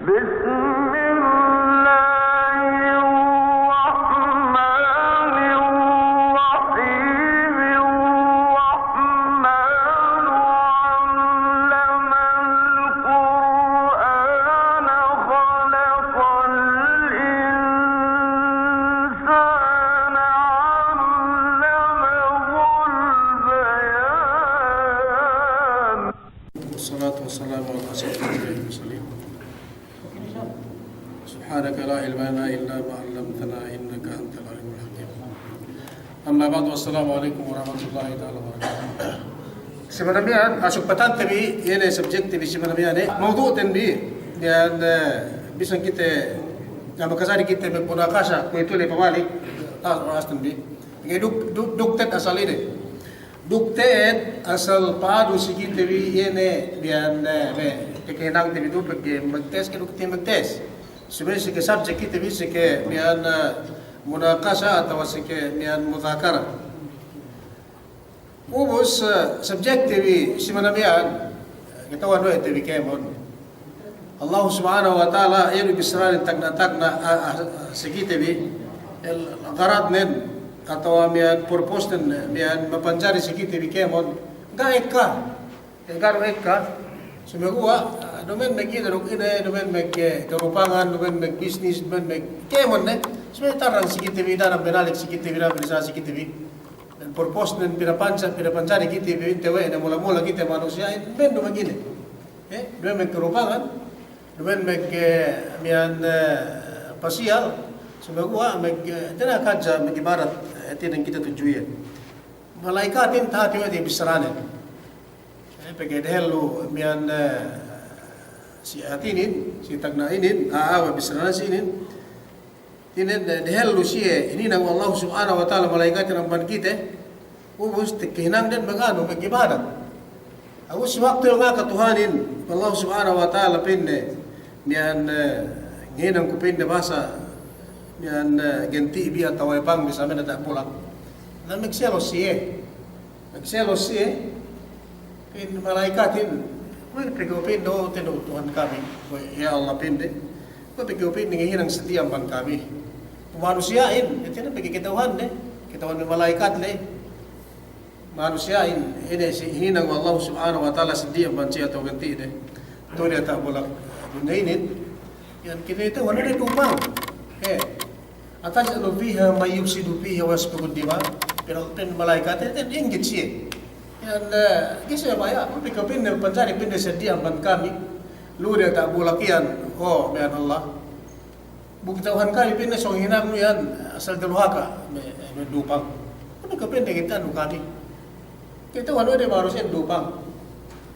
بسم الله الرحمن الرحيم الرحمن علم القرآن خلق الإنسان علمه البيان. والصلاة والسلام على أشرف المرسلين. سبحانك لا علم لنا إلا ما علمتنا إنك أنت العليم الحكيم. أما بعد والسلام عليكم ورحمة الله تعالى وبركاته. Sebenarnya asupatan tabi ini subjek tabi sebenarnya موضوع tabi dan bisa kita nama kasari kita bermunakasha itu le pamalik asal tabi. Ini duktet asal ini. Duktet asal padu sikit tabi ini dan kekenang tabi itu bagi magtes ke duktet magtes. Sebenarnya sih subjek kita bisa ke mian munakasha atau sih ke mian muzakara. Ubus subjek tabi sebenarnya kita wano tabi kemon. Allah Subhanahu wa taala ini bisrar takna segi tabi الغرض nen atau mian purpose nen mian mapanjari segi tabi kemon gaeka engkar eka semua domain bagi daruk ini, domain bagi kerupangan, domain bagi bisnis, domain bagi kemon ne. Sebenarnya tarang sikit TV dalam benalik sikit TV dalam berisa sikit TV. Dan purpose dan pinapancari kita TV tewe na mula-mula kita manusia ben domain gini. Domain bagi kerupangan, domain bagi mian pasial. Semua bagi tidak kaja bagi barat itu yang kita tuju ya. Malaikat ini tahap yang besarane. Bagi dahulu mian si atinin, si tagnainin, awa bisrana sinin. Ini dahulu si ini nang Allah Subhanahu wa taala malaikat yang ban kita, ubus tekinang dan magano magibadat. Awus waktu nga katuhanin Allah Subhanahu wa taala pinne mian nginang ko pinne basa mian genti biya taway pang bisa men tak pulang. Dan magselos si in malaikatin pagkupin do tinutuhan kami. Ya Allah pinde. Pagkupin nanghihinang setiang ban kami. Manusiain, ito na pagkikitahuan ne. Kitawan ng malaikat ne. Manusiain, ini si hinang Allah Subhanahu wa taala setiang ban siya tawag ganti ne. Ito na bulak dunainin. Yan kinitahuan na tumang. Atas ano fiha may yufsidu fiha wasbugud dima. Pero pin malaikat ito inggit siya. Yan kisah maya, mereka pindah pencari pindah sediam ban kami, lu dia tak bulakian, oh mian Allah, bukti Tuhan kami pindah song hinam yan asal terluhaka, mendupang, mereka pindah kita nu kami, kita wanu dia harusnya dupang,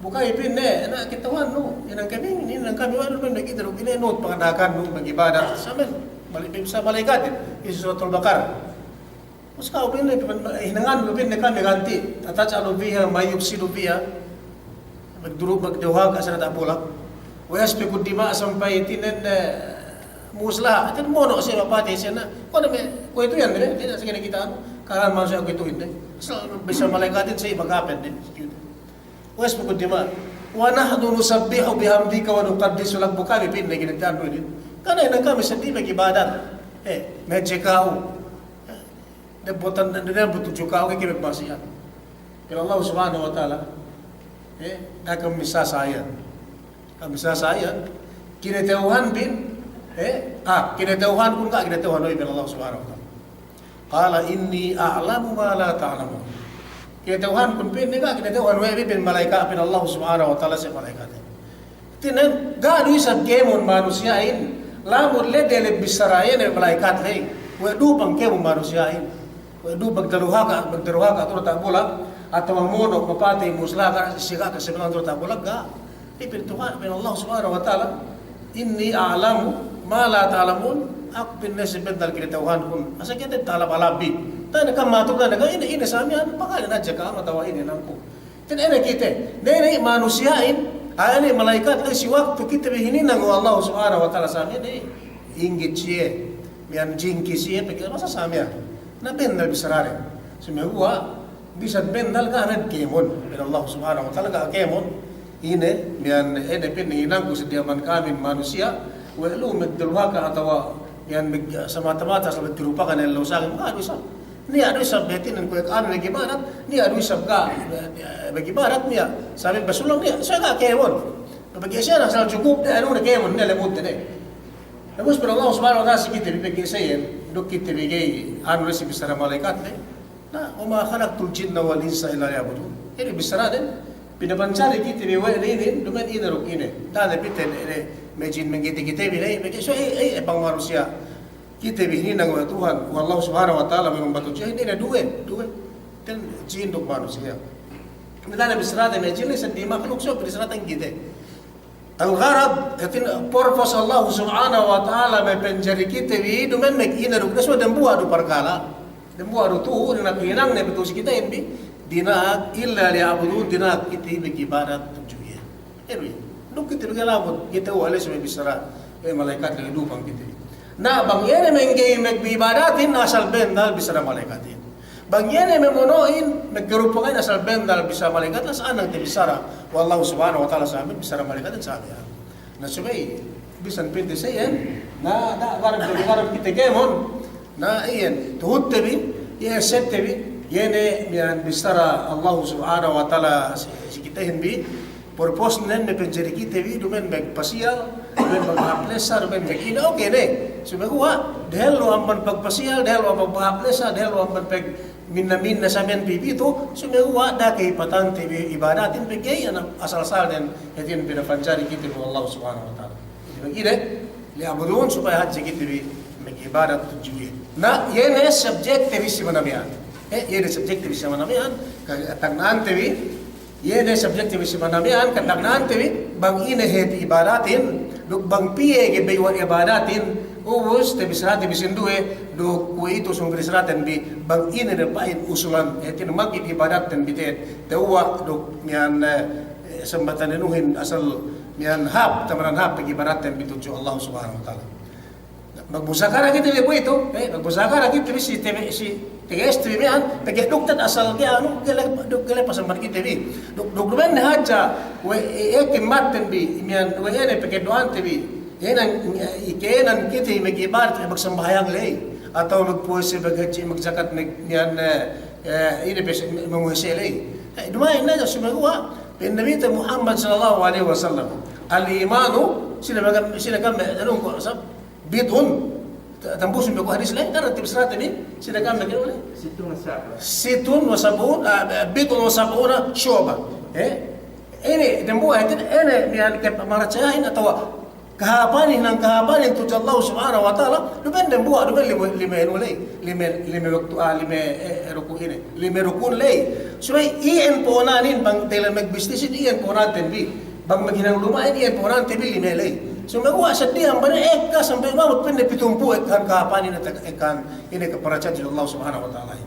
bukai pindah, nak kita wanu, yang kami wanu pindah kita lu pindah not pengadakan nu bagi ibadat, sambil bisa malaikat, Yesus Rasul Bakar. Mas kau pindah hinangan pindah kami ganti atas alo biha mayub sidu biha magdurug magdawag asa tak bolak wayas pekud dima sampai tinen muslah atin mono siya mapati siya na kono me ko itu yan dire tidak sige kita karan manusia ko itu hindi bisa malaikatin sa ibagapet din wayas pekud dima wa nahnu nusabbihu bihamdika wa nuqaddisu lak bukami pindah ginagdan din kana ina kami sa di ibadat medje kau Debutan dan butuh juga orang kita bermaksiat. Kalau Allah Subhanahu wa taala nak misal saya. Kini Tuhan bin kini Tuhan pun enggak kini Tuhan oleh Allah Subhanahu wa taala. Qala inni a'lamu ma la ta'lamun. Kini Tuhan pun bin enggak kini Tuhan oleh bin malaikat bin Allah Subhanahu wa taala si malaikat. Tinan gadu isab gemon manusiain lamun ledele bisarayan malaikat lay. Wa dupang kemo manusiain. Du magdaruhaka atau tak bolak atau mamono mapati muslaka siga ka sebelang atau tak bolak ga ipintuhan bin Allah Subhanahu wa taala inni a'lamu ma la ta'lamun aku bin nasib dal kitauhan kun asa kita talab alabi tan ka matukan daga ini samian pakalan aja ka matawa ini nampu tin ene kita dene manusiain ani malaikat si waktu kita behini nang Allah Subhanahu wa taala sami ni inggit siya mian jingki siya pikir masa samian na bendal bisarare semua bisa bendal ka red kemon bin Allah Subhanahu wa taala ka kemon ini mian pin hinang ko sediaman kami manusia walo magdulwa ka atawa yan sa mata-mata sa magdirupa ka na lausakin mo, sa ni ado isab betin ang kuya ano nagibarat ni ado isab ka nagibarat niya sabi basulang niya siya ka kewon bagi siya na sa cukup na ano na kewon na lemot na tapos pero Allah subhanahu wa ta'ala sikit bigi sayen dukit bigi ano si bisara malaikat na uma khalaqtul jinna wal insa illa liya'budun ini bisara din pinabansari kita bi wa ini duman ina ruk ini dale piten may jin mengiti-giti bilay bagi so ay pang manusia kita bihini nang Tuhan, wallahu subhanahu wa ta'ala membantu dia ini ada dua dan jin untuk manusia. Kemudian bisrata na jin sa di makhluk so bisrata kita. Ang gharad katin purpose Allah subhanahu wa ta'ala may penjari kita bi duman may inaruk na so dembuha do parkala. Dembuha do tu na kinang na betul kita imbi dina illa liya'budun dina kita ibadat tujuan. Erwi. Duk kita galabot kita wala sa bisra malaikat ng lupang kita. Na bang yan ay magbibadatin asal bendal bisa na malaikatin. Bang yan ay mamunuin, nagkarupungan asal bendal bisa malaikat, saan ang tibisara? Wallahu subhanahu wa ta'ala sa amin, bisa na malaikatin sa amin. Na subay, bisan pinti sa iyan, na garap kita gemon, na iyan, tuhod tabi, iyan set tabi, yan ay bisara Allah subhanahu wa ta'ala si kita hindi, purpose nen may penjari kita bi dumen magpasial dumen magpaplesa dumen magina okay ne so magwa dahil lo amban pagpasial dahil lo magpaplesa dahil lo amban pag minamin na sa men bibito so magwa da kay patante bi ibadatin pagay ana asal-asal den yatin pinapanjari kita bi Allah subhanahu wa ta'ala magina liabudun supaya haji kita bi magibadat tujuan na yene subjective si manamian yene subjective si manamian kagatan bi yene subjektif si manamian kadagnan tewi bang inahet ibadatin duk bang piye ge baywan ibadatin ubus te bisrati bisindue do kuito sung bisraten bi bang ine de pain usulan etin mag ibadat ten bitet tewa duk mian sembatan nuhin asal mian hab tamaran hab ibadaten bituju Allah subhanahu wa ta'ala magbusakara kita be kuito magbusakara kita si tigas timian pagi dokter asal dia anu gele pasambar kita bi dokumen haja we ekimaten bi mian we ene pagi doan tibi enan ikenan kita magibar magsambayang lay atau magpuisi bagaji magzakat mian ini bes mengusilay dumay na sumagawa bin Nabi Muhammad sallallahu alaihi wasallam al-imanu sila kam anong ko sab bid'un tembus untuk hadis lain karena tibsrat ini silakan bagi oleh situn wasabun bid'un wasabuna syu'bah ini dembuah itu ini yang kemaracahin atau kahapanin ng kahapanin tujuh Allah subhanahu wa ta'ala dumen dembuah dumen lima waktu lima ruku ini lima rukun lay supaya iyan po nanin bang dalam magbisnisin iyan po natin bi bang maghinang lumayan iyan po natin bi lima lay so magawa sa diyang ba na sampai mamut pindah pitumpu kan kahapanin at ini keparacan Allah subhanahu wa ta'ala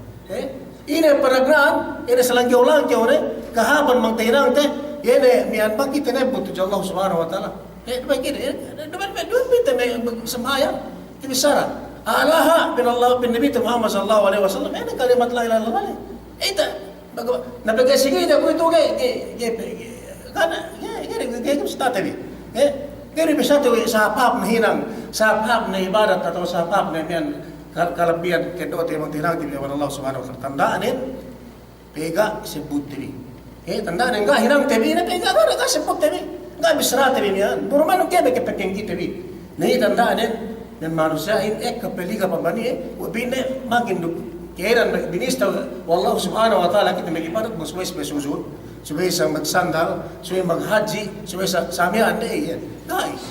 ini paragraan ini selangkyaw-langkyaw kahapan mang tainang ini miyan bakit na buto Allah subhanahu wa ta'ala duman pinta may sembahyang tibisara alaha bin Allah bin Nabi Muhammad sallallahu alaihi wasallam ini kalimat la ilaha illallah ita nabagay na ko ito kana gaya sa tatabi kaya bisa ito sa hapap na hinang sa hapap na ibadat atau sa hapap na yan kalabihan kaya ito yung tinang tibiyawan Allah subhanahu wa ta'ala tandaanin pega sebut tibi tandaanin nga hinang tibi na pega nga sebut tibi nga bisra tibi yan normal kaya may kapagking tibi na tandaanin ng manusiahin kapeliga pambani wabine magindog kaya binista wallahu subhanahu wa ta'ala kita may ibadat mo suwais may susud subay sa magsandal, subay maghaji, subay sa samian na iyan. Guys,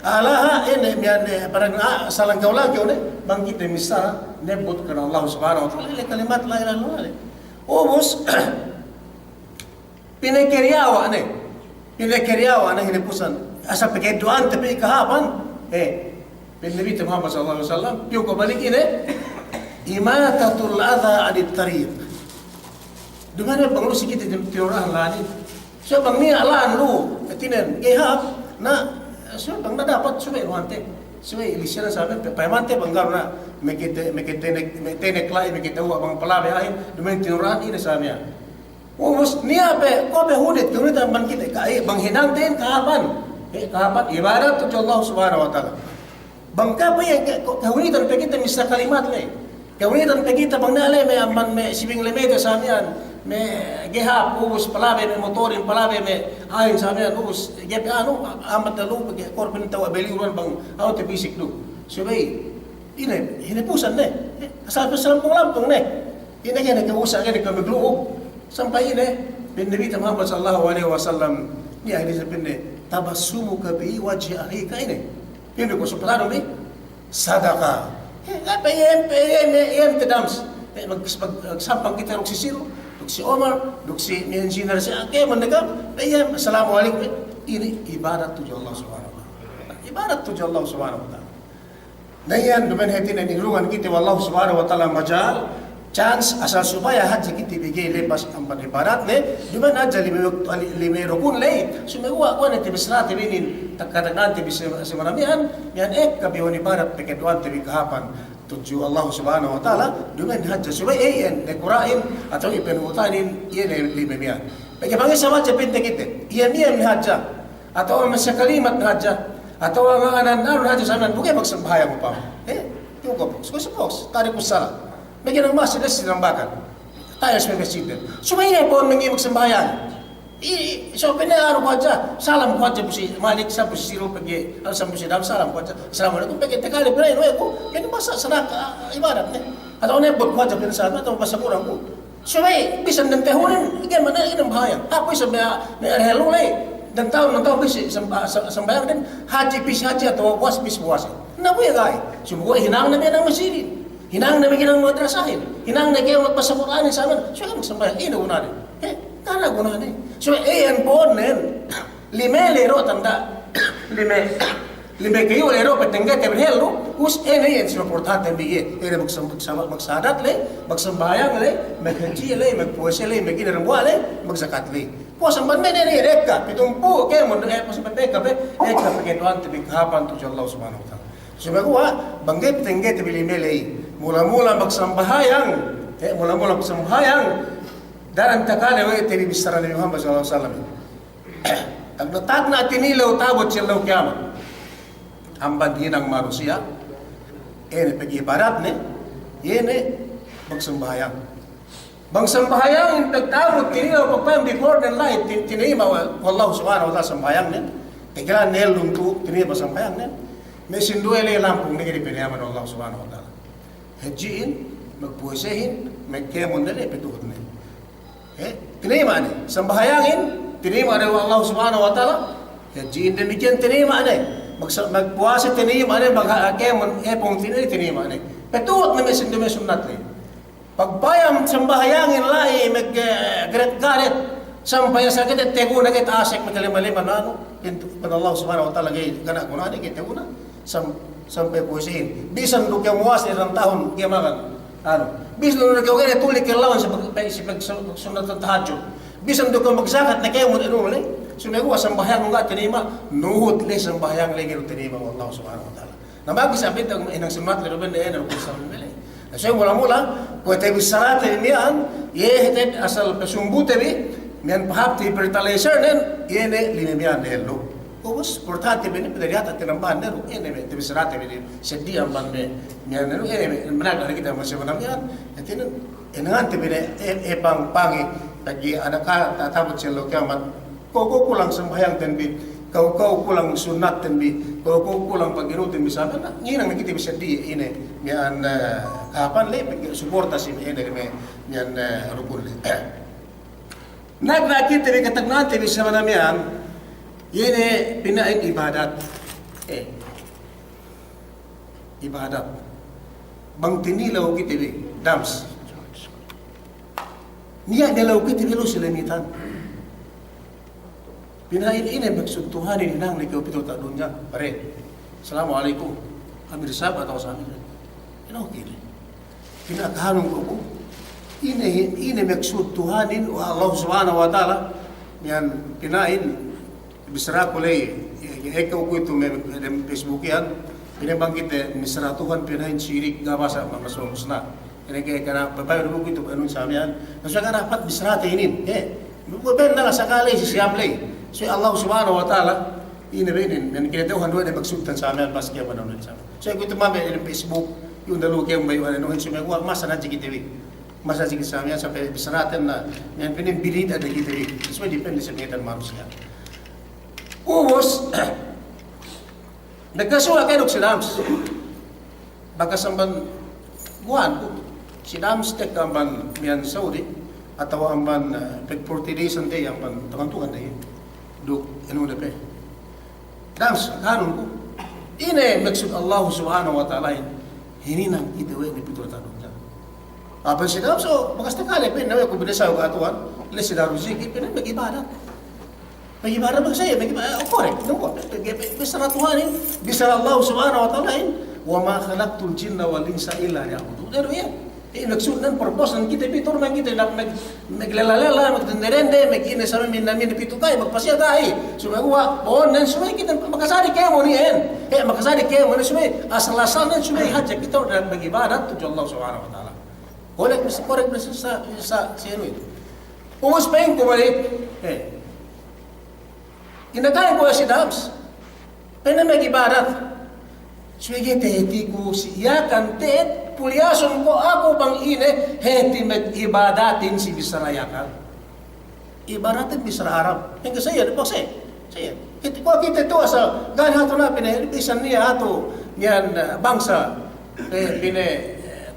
alaha ini mian parang salangkaw-langkaw bangkit na misa nebut ka ng Allah subhanahu wa ta'ala ili kalimat la ilaha illallah ubus pinakiryawa na hinipusan asa pagkaduan tapi kahapan bin Nabi Muhammad sallallahu alaihi wasallam piyo ko balik ini imatatul adha adit tariq dumana banglo sikit tiurah lani so bang ni alaan lu katinan gehap na so bang na dapat subay ruante subay ilisyan sabi payamante banggar na meketenek lai meketawa bang palabe ay duman tiurah ina sabi umos niya pe ko be hudit kunit ang ban kita kai bang hinanten kahapan kahapat ibadat tu Allah Subhanahu wa taala. Bangka pa yan kahunitan pa kita misa kalimat le. Kahunitan pa kita bang nalay may amman may sibing lemeda sa amin. May gihap ubus palabe may motorin palabe may ayon sa amin ubus gep ano amat na lupa korpin tawa beliuran bang auto bisik do. So bay ina hinapusan ne. Asal pasalam pong lampong ne. Ina yan nagkausa ka nagkamagluog. Sampay ne. Bin Nabi Muhammad sallallahu alaihi wasallam ni ahli sa pinne tabassumuka bi wajhi akhika ini. Pino ko suplano ni sadaka. Apa yan tedams. Magsampang kita rog si Siro, rog si Omar, rog si engineer si Ake managam. Ayam assalamualaikum. Ini ibadat tu Allah Subhanahu wa taala. Ibadat tu Allah Subhanahu wa taala. Nayan duman hetin ni nilungan kita wallahu subhanahu wa taala majal chance asal supaya haji kita bigay lepas ang panibarat ne duman haja lime rukun lay sumewa ko na tibisra tibinin takadagan tibis sa maramihan yan kabiwan ibarat pekeduan tibi kahapan tuju Allah subhanahu wa taala duman haja supaya yan dekurain atau ipenutanin yan lime miyan pagkabangin sa mga pinta kita yan haja atau masya kalimat haja atau ang anan-anan haja sa anan bukay magsambahayan mo pa yung ko box tari ko sala Bigyan ng mas, silas sinambakan. Tayo sa mesjid. Sumaya po ang nangyay magsambahayan. So, pinaaro ko dyan. Salam ko dyan po si Malik, sa po si Siro, pagi, alasam po si Dam, salam ko dyan. Assalamualaikum, pagi, tekali, pinayin, ko. Yan ang basa, sana ibadat niya. At ako nebot ko dyan, pinasabi, at ako pasakurang ko. Sumaya, bisan ng tehunin, igen man na, inang bahaya. Apo isa, may arhelo lay. Dan taon, bisi, sambayang din, haji, pis, haji, atau was, pis, was. Nabuya gay. Sumuko, hinang na niya ng masjid. Hinang na bigyan ng madrasahin. Hinang na kayo magpasakuraanin sa amin. So, kayo magsambayan. Inauna rin. Tanagunan rin. So, ayan po rin. Lime lero tanda. Lime kayo lero patingga tayo helo. Us yan sinuportahan bigyan. Kaya magsadat le, magsambayang le, maghaji le, magpuwese le, maginarangwa le, magzakat le. Puwasan ba may nire ka? Pitumpu, kayo mo na sa pepeka be. Eka pagkituan tabi kahapan to Allah subhanahu wa ta'ala. So, magawa, banggay patingga tabi lime le. Mula-mula magsambahayang, mula-mula magsambahayang, darang takala wa telebisara ni Muhammad sallallahu alaihi wasallam. Ang natat na tinilaw tabot siya kiamat. Ang bandhinang manusia, pag-ibarat ni, magsambahayang. Magsambahayang, nagtabot, tinilaw, pagpayang before the light, tinima, wallahu subhanahu wa ta'ala, sambahayang ni, tigilan nil lungtu, tinima sambahayang ni, may sinduele lampong ni pinyaman Allah subhanahu wa ta'ala. Hajiin, magpuwesehin, magkemon na rin, pituhod na rin. Tinima na. Sambahayangin, tinima na Allah subhanahu wa ta'ala. Hajiin na bigyan, tinima na. Magpuwase, tinima na. Magkemon, epong tinima na. Pituhod na may sunat na. Pagbayam, sambahayangin lai, mag-garet-garet. Sampaya sa kita, tego na kita asik, magkalima-lima na ano. Allah subhanahu wa ta'ala, ganak mo na rin, kita mo na. Sampai puisiin. Bisan do kaya muwas ng tahon kaya makan. Bisan do kaya kaya tulik kaya lawan sa pagsunat ng tahadyo. Bisan do kaya magsakat na kaya mo ano le. Sumago sambayang nga tinima nuhut le sambayang le gero tinima Allah subhanahu wa taala. Namagi sabi tang inang sumat le ben en ko sa mele. So mula-mula ko tayo sarat le mian yeheted asal pesumbute bi mian pahapti fertilizer nen yene limian hello. Ubus portate bene pedariata tinambahan nero ene te bisarate bene sedi amban me mian nero ene menag hari kita masih menamian etinan enangante bene pang pangi pagi anak tatabot selo kiamat kau kulang sembahyang tenbi kau kulang sunat tenbi kau kulang pagirutin bisa na nginang kita bisa di ine mian kapan le pagi suporta si ene me mian rukun le nagna kita be katagnante bisa menamian Ini pinain ibadat. Ibadat. Bang tinilaw kitibi, dams. Niya nilaw kitibi lo silamitan. Pinain ini magsuntuhanin inang ni kaupito ta dunya. Pare, assalamualaikum. Kami risab atau sa amin. Ino kini. Pinakahanong ko po. Ini magsuntuhanin Allah subhanahu wa ta'ala. Yan pinain bisara ko lay, ikaw ko ito may Facebook yan, pinabangkit misra Tuhan pinahin sirik gabasa mamasokos na. Kaya kaya ka na, papayo ko ito, anong sabi yan? Nasa ka dapat bisra tahinin. Mabel na sakali si siyam lay. So Allah subhanahu wa ta'ala, Inabinin, dan kinatauhan doon ay magsultan sa amin, pas kaya manonood sa amin. So, kung ito mami, yung Facebook, yung dalo kayo bayuhan, nung sumagawa, masa na jikitiwi. Masa jikit sa amin, sa bisa natin na, yan pinimbilid at jikitiwi. So, depende sa kitan manusia. Ubos, nagkasuha kayo si Dams. Bagasamban, buwan ko, si Dams tek amban miyan Saudi, atau amban peg 40 days ang day, amban tangan-tungan day. Duk, ano na pe. Dams, kanon ko. Ine, maksud Allah subhanahu wa ta'ala, hininang itawe ni Pitur Tanong dyan. Apan si Dams, so, bakas takali, pinaway ko binasa ko katuan, ilan si Daruziki, pinaway mag-ibadat. Mag-ibadat magsaya, mag-ibadat, correct, no po. Bisara Tuhanin, bisara Allah subhanahu wa ta'ala, وَمَا خَلَقْتُ الْجِنَّ وَالْإِنسَ إِلَّا لِيَعْبُدُونَ. Pero yan, nagsunan, purpose ng kita, Pitur, man kita, naglalala, magdanderende, mag-ina sa amin, namin, Pitur tayo, magpasya tayo. Sumagawa, nan sumay kita, makasari kayo mo niyan. Makasari kayo mo na sumay, asal-asal nan sumay, hadya kita, mag-ibadat, to Allah subhanahu wa ta'ala. Correct na sa sino ito. Umus pa yung kumalik, inagayin ko si Dams, na mag-ibadat. Suwege teheti ko siyakan tehet pulyason ko ako bang ine heti mag-ibadatin si Bisarayakan. Ibadatin Bisara Arab. Hingga saya, di ba saya? Kung kita ito sa gana ito na pinahilipisan niya ato niyan bangsa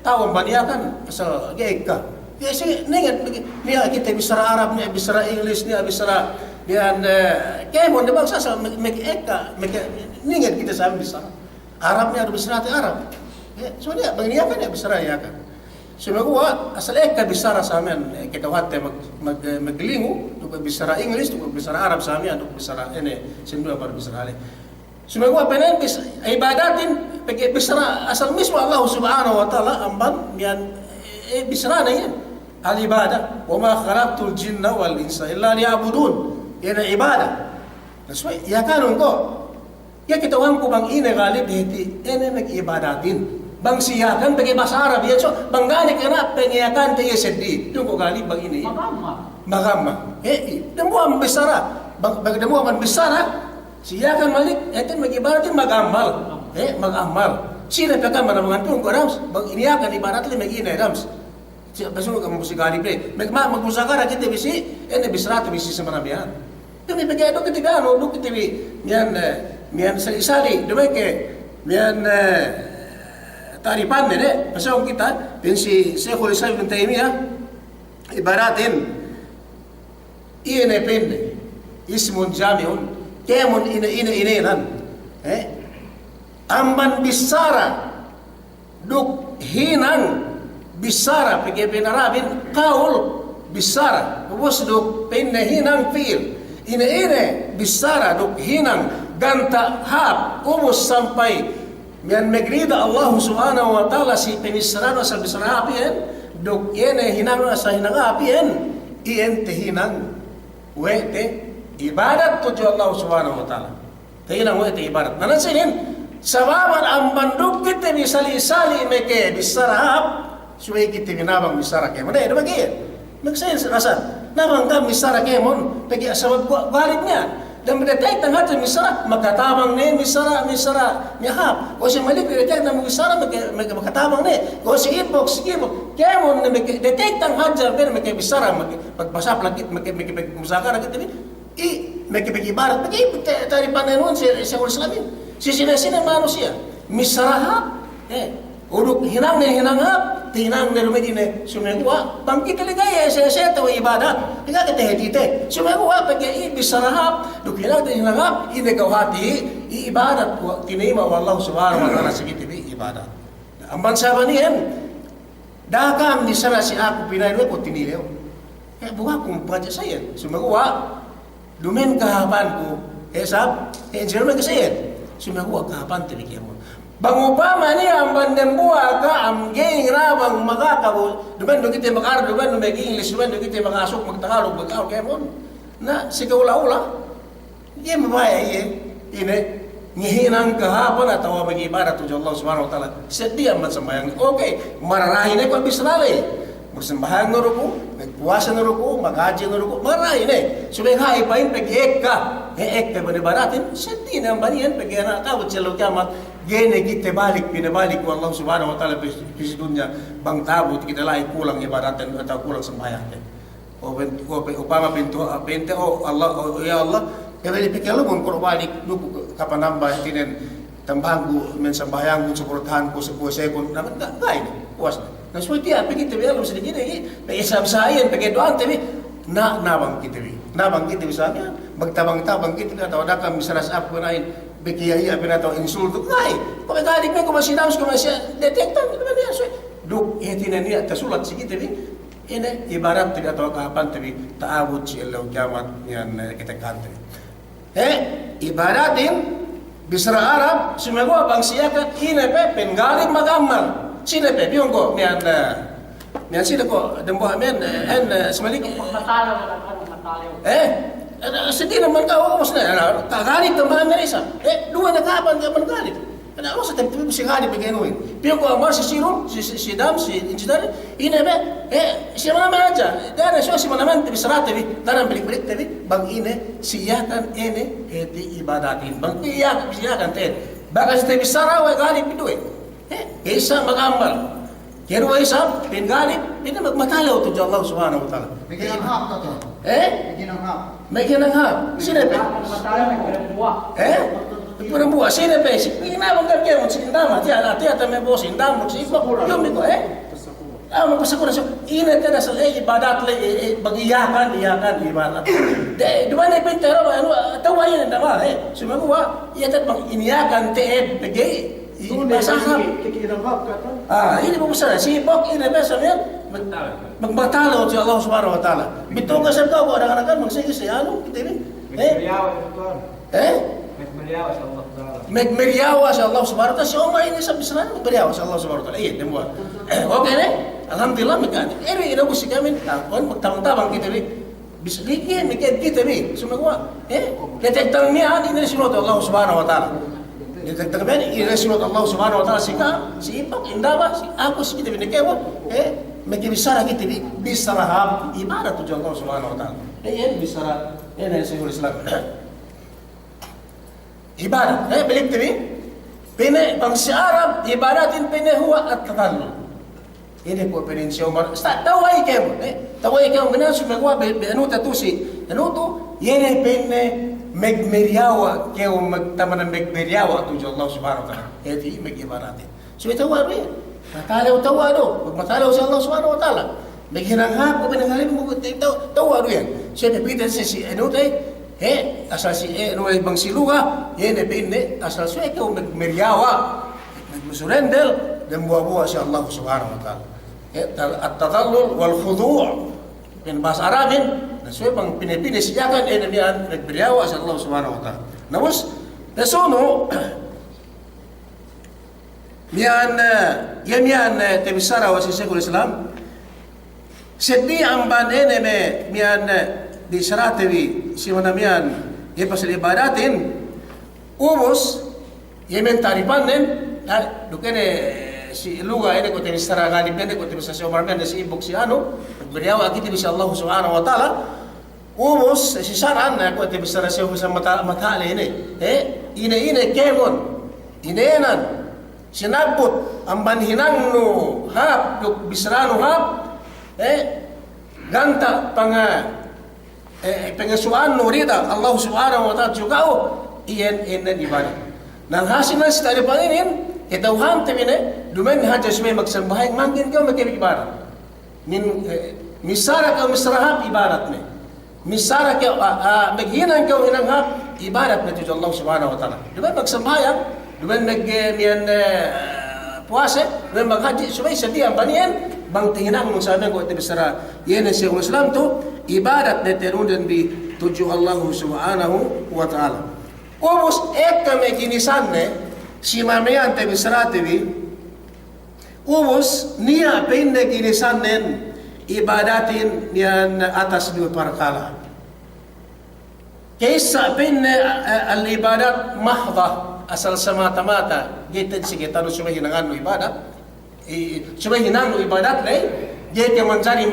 tawang baniyakan sa geeg ka. Kasi niya kita Bisara Arab niya, Bisara English niya, Bisara niyan kemon, di ba sa mag-eeg ka, ningan kita sa Bisara. Arab niya, bisa natin Arab. So niya, magniyakan niya, bisara yakan. So magawa, asal ka bisara sa amin, kita wate maglingo, ito bisara English, ito bisara Arab sa amin, ito bisara, sindua para bisara alin. So magawa, panayin, ibadatin, bisara, asal mismo Allah subhanahu wa ta'ala, amban, yan, bisara na yan. Al-ibada, وَمَا خَلَقْتُ الْجِنَّ وَالْإِنسَ إِلَّا لِيَعْبُدُونَ. Yan ang ibada. So, yakanun ko, ya kita orang ko bang ine galib hiti ene mag-ibadatin bang siyakan bagi bahasa Arab yan so bang gani kana pengiyakan tayo seddi yung ko galib bang ine magama demo ang bisara bang demo ang bisara siyakan malik eten mag-ibadatin magamal magamal sino pa ka manamangan ko Rams bang iniyakan ibadat li mag-ine Rams baso ka mo si galib magmusakara kita bisi ene bisara to bisi sa manabihan dumi bagay do kita ano do kita mian sali-sali, dumay ke mian taripan nene, pasang kita, pinsi Syekhul Islam Ibn Taymiyah, ibaratin, ine pende, ismun jamiun, kemun ine-ine-inenan, amban bisara, duk hinang bisara, pigi pinarabin, kaul bisara, pupus duk pende hinang fil, ine-ine bisara, duk hinang, ganta hap ubos sampai mian megrida Allah subhanahu wa ta'ala si penisarano sa bisara apien dok ene hinang sa hinang apien iente hinang wete ibadat to Allah subhanahu wa ta'ala hinang wete ibadat nanasinin sababan ang bandok kita bisali-sali meke bisara hap suway kita binabang bisara kemon dumagin magsayin sa rasan nabang ka bisara kemon pagi asawag galib niya dan mendetek tengah tu misara makatabang ne misara nyahap o si malik detek na misara makatabang ne o si inbox kemon ne detek tengah jar ben misara pagbasap lagi musakara kita i ibarat tari panenon si Islamin si sina manusia misara uruk hinang hap tinang ne lumedine sumegwa bangkit ligaya sa tawa ibadat tiga kita hedite sumegwa pagi bisarahap duk hinang hap ine kawhati ibadat ko tinima wallahu subhanahu wa ta'ala sige tibi ibadat amban sabanian dakam ni sara si aku pinay ko tinileo buka kung baca saya sumegwa dumen kahapan ko sab enjer me kasayen sumegwa kahapan tinikemo bangupama ni ang bandembuha ka ang gaying rabang makakabo duman do kita makarab duman do mag-English duman do kita makasok magtagalog mag-aw kemon na sigaw-ula ye mabaya ine ngihinang kahapon at tawa mag-ibadat to Allah subhanahu wa ta'ala sediam man sambayang okay mararahin ay kung bisrali magsambahan na ruko, magpuwasan na ruko, maghaji na ruko, marahin eh. So may haipain, pag-iek ka, e-ek ka ba natin? Siya di naman yan, pag-ianakawad siya lang kamat, gene kita balik, pinabalik ko Allah subhanahu wa ta'ala, pisidun niya, bang tabot, kita lahi kulang ibadatin, atau kulang sambahan natin. Upama pinto, Allah, ya Allah, kaya ipikalamun, kung balik, kapanambah, tinin, tambahang men sambayang ko suportahan ko sa puwasay ko naman kain puas na suwiti apik kita alam sedikit ini may isam sayan pag doan tabi nabang kita sa kanya magtabang-tabang kita atau ada kami saras up ko nain bikiyay apinato insulto kai pagkalik ko masinams ko masya detektan naman niya so duk itinan niya tasulat sige tabi ini ibarat tidak tahu kapan tabi taabot si Allah kiamat yan kita kanto ibaratin Bisra Arab, sumago bang siya ka inepe pengaling magamal. Sinepe biyon ko miyan sila ko dembo amen semalik matalaw. Sindi naman ka umus na kagalit naman na isa. Dua na kapan ka man galit. Ana ako sa tempo si galit bigenoin. Biyon ko amar si Siro, si Dam, si Injidar, inepe siya naman aja. Dana siya si manaman bisra tabi, dana balik-balik tabi bang ine siyakan ene heti ibadatin. Bang siyakan ten. Baka sa tabi sarawa galit piduin. Isa magamal. Kero isa pingalit, pina magmatalaw to Allah subhanahu wa ta'ala. May kinanghap ka to. May kinanghap. Sinepe. Matalaw may buwa. Pura buah sini pe, inabang kan kaya mo sindama, tiada may boss indam, sipa yung miko mo pasako na siya, ina ka na sa ibadat le, bagiyakan ibadat. Di ba na ipintero, tawayin na naman sumaguwa, iyatat bang iniyakan teed, bigay, ibasahap. Kikinanghap ka to. Ini mo sana, sipok, ina ba sa yan, magbatalaw si Allah subhanahu wa ta'ala. Bito ka sa tao, anak-anakan, magsige siya, kita ini. Megmeriawa sa Allah subhanahu wa ta'ala. Si Omar ini sabi sana, megmeriawa sa Allah subhanahu wa ta'ala. Iya, dembuan. Okay na? Alhamdulillah, megkani. Inaubos si kami, magtamang-tamang kita rin. Bislikin, megkid kita rin. Sumagawa. Detektang niya, ini sinunod Allah subhanahu wa ta'ala. Detektang niya, ini sinunod Allah subhanahu wa ta'ala. Si Ipak, indaba, si Akos, kita rin nikewa. Megkibisara kita rin. Bisarahab, ibarat to Allah subhanahu wa ta'ala. Yan, bisara. Yan ay siguro Islam. Ibadat. Balik tabi. Pang si Arab, ibadatin huwa at tatalo. Ini po pinin si Omar. Tawai kayo. Tawai kayo. Ganyan sumagawa. Ano tatusi. Ano to? Yan ay megmeriawa. Kayo magtama ng megmeriawa. Tujo Allah subhanahu wa ta'ala. Ito mag-ibadatin. So itawa rin. Matalaw-tawa do. Magmatalaw si Allah subhanahu wa ta'ala. Maghinanghap ko pinanghalim mo. Tawa rin. So napitan si ano tayo. Asal si ano ay bang siluga, pinne asal so ikaw magmeryawa, magmusurendel, dan buwa-buwa si Allah subhanahu wa ta'ala. At-tatallul wal khudu' in bahasa Arabin, na so bang pinipini siyakan niyan nagmeryawa si Allah subhanahu wa ta'ala. Namus nasono yan tebisara wa si Syekhul Islam. Seddi amban me miyan di Saratewi si manamian pasal ibadatin umos yemen taripanen dukene si luga ini ko tini sara galib ne ko tini sa Omar men si ibok si ano beriawa kita bisa Allah subhanahu wa ta'ala umos si saran na ko tini sara sa mata ini ine kemon inenan sinabot ang banhinang no hap bisrano hap ganta pengasuan nurida Allah subhanahu wa ta'ala juga iyan ibadat. Nang hasil na sa talipanin, itauhan tabi na, dumen haja sumay magsambahay, mangkin ka magkibig ibadat. Misara ka misrahab, ibadat na. Misara ka, maghinan ka hinanghap, ibadat na ito Allah subhanahu wa ta'ala. Dumen magsambahay, dumen puwase, dumen maghaji, sumay sa diyan, baniyan, bang tinginang mong sabi ko ito bisara yan ang Syekhul Islam to ibadat na terunan bi tuju Allah subhanahu wa ta'ala umos kami kinisan si mamayan te bisara tebi umos niya pinne kinisan ibadatin niyan atas dua parkala kaysa pinne al-ibadat mahdha asal semata-mata gitid sige tanong sumahinangan no ibadat sumahinang no ibadat Dia yang mencari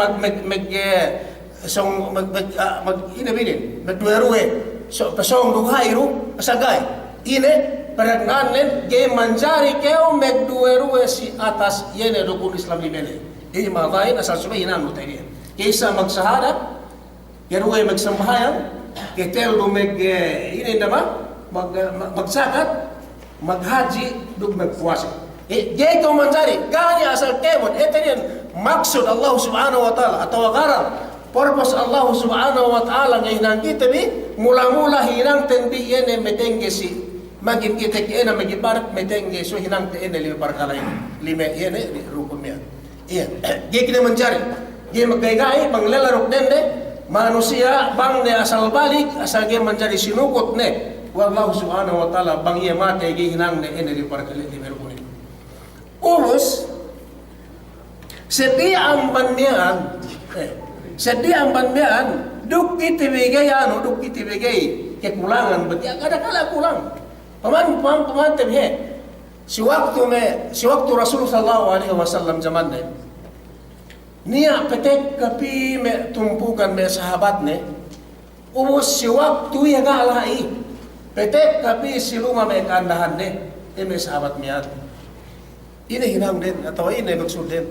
inabinin magdueruwe so pasong dughairu asagay ine paragnanen ge manjari keo magdueruwe si atas yene rukun Islam libele ini madain asal subay hinan mutairin kaysa magsahadat keruwe magsambahayan ketel do ini nama magsakat maghaji dug magpuasa ge ko manjari gani asal kebon eterian maksud Allah Subhanahu wa taala atau gharar purpose Allah Subhanahu wa taala ngayon kita bi mula-mula hinang tendi ene metenge si magin kita ene magibar metenge so hinang te ene lima parkalay lima ene rukun niya iya ge kita mencari ge magkaigai panglelarok dende manusia bang ne asal balik asal ge mencari sinukot ne wallahu Subhanahu wa taala bang iya mate ge hinang ne ene lima parkalay lima rukun urus setiap bandian setiap bandian duk itibigay duk itibigay kekulangan berarti ada kala kulang paman tebhe si waktu Rasul sallallahu alaihi wasallam zaman ne niya petek kapi me tumpukan me sahabat ne ubos si waktu ya galai petek kapi si luma me kandahan ne me sahabat miat ini hinang din atau ini maksud din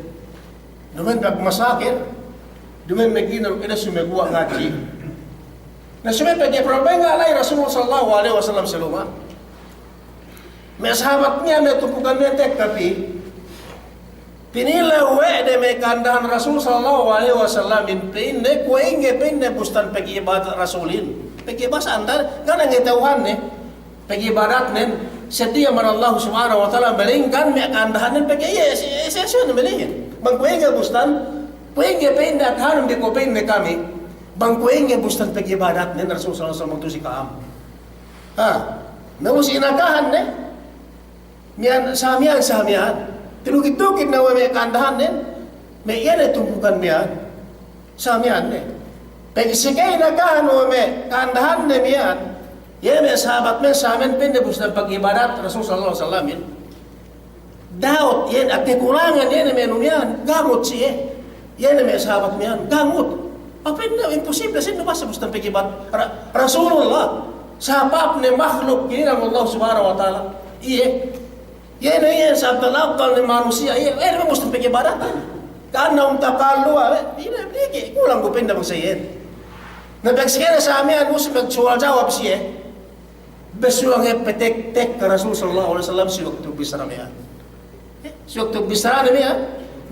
dumen bag masakit dumen megina ina sumegua ngaji na sume pagi probenga alai Rasulullah sallallahu alaihi wasallam seluma me sahabatnya me tumpukan me tek tapi pinila we de me kandahan Rasul sallallahu alaihi wasallam pinne ko inge pinne bustan pagi ibadat rasulin pagi bas andar kana ngetauhan ne pagi ibadat nen setia man Allah Subhanahu wa taala belingkan me kandahan pagi yes belingin bang kuenge bustan kuenge pinda kanum di kopeng ne kami bang kuenge bustan pagi ibadat nen Rasul sallallahu alaihi wasallam tu si kaam naus inakahan ne mian samian tinukit-tukit na may kandahan nen may yan ay tumpukan miyan samian ne pag sikay na kano may kandahan ne miyan yan may sahabat men samin pinibus ng pag-ibadat Rasul sallallahu alaihi wasallam daot yan at kekulangan yan may numiyan gamot siya yan may sahabat miyan gamot apin na imposible sino ba sa bus ng pag-ibadat Rasulullah sahabat ni makhluk yan ang Allah subhanahu wa ta'ala yan sa talakal ni manusia yan mo mustang pag-ibaratan kaanong takalua yan kulang gupin na magsayin nabagsikay na sa amin mo magsuwal jawab siya besulang petek-tek ka Rasul sallallahu alaihi wasallam si waktu bisara miyan si waktu bisara miyan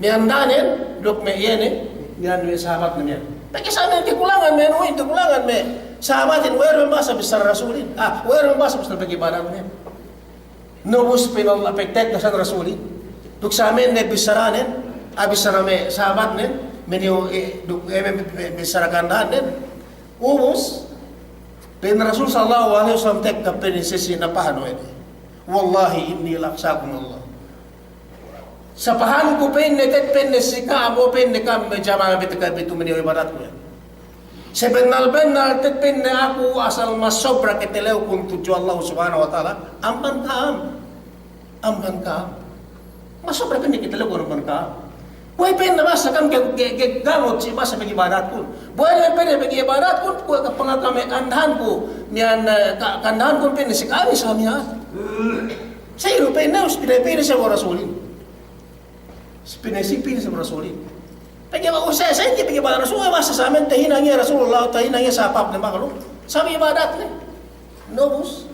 miyan danin duk me yan miyan may sahabat na miyan pagka sa amin kikulangan may nuhin kikulangan may sahabatin where mo ba sa bisara Rasulin where mo ba sa mustang pag-ibaratan miyan nubus pinal apektek na sa Rasulin duk sa amin ne bisaranin abisara me sahabat nen menyo duk bisara kandahan nen ubus pin Rasul sallallahu alaihi wasallam tek ka pinisisi na pahano ini wallahi inni laksakum Allah sa pahan ko pin ne tek pinisisi ka abo pin ne kam me jama bitka bitu menyo ibadat ko sa benal tek pin ne aku asal masobra ketelew kung tuju Allah subhanahu wa ta'ala amban ka masobra pin ne ketelew kung amban ka buhay pin na basa kam gamot si basa pag-ibadat ko buhay na pin pag-ibadat ko kapag kami kandahan ko niyan kandahan ko pin si kami sa miya sa iyo pin na pinipili sa Rasulin pinipili sa Rasulin pag-ibadat sa hindi pag-ibadat Rasul basa sa amin tahinang niya Rasulullah tahinang niya sa apap na makalo sa ibadat niya nobus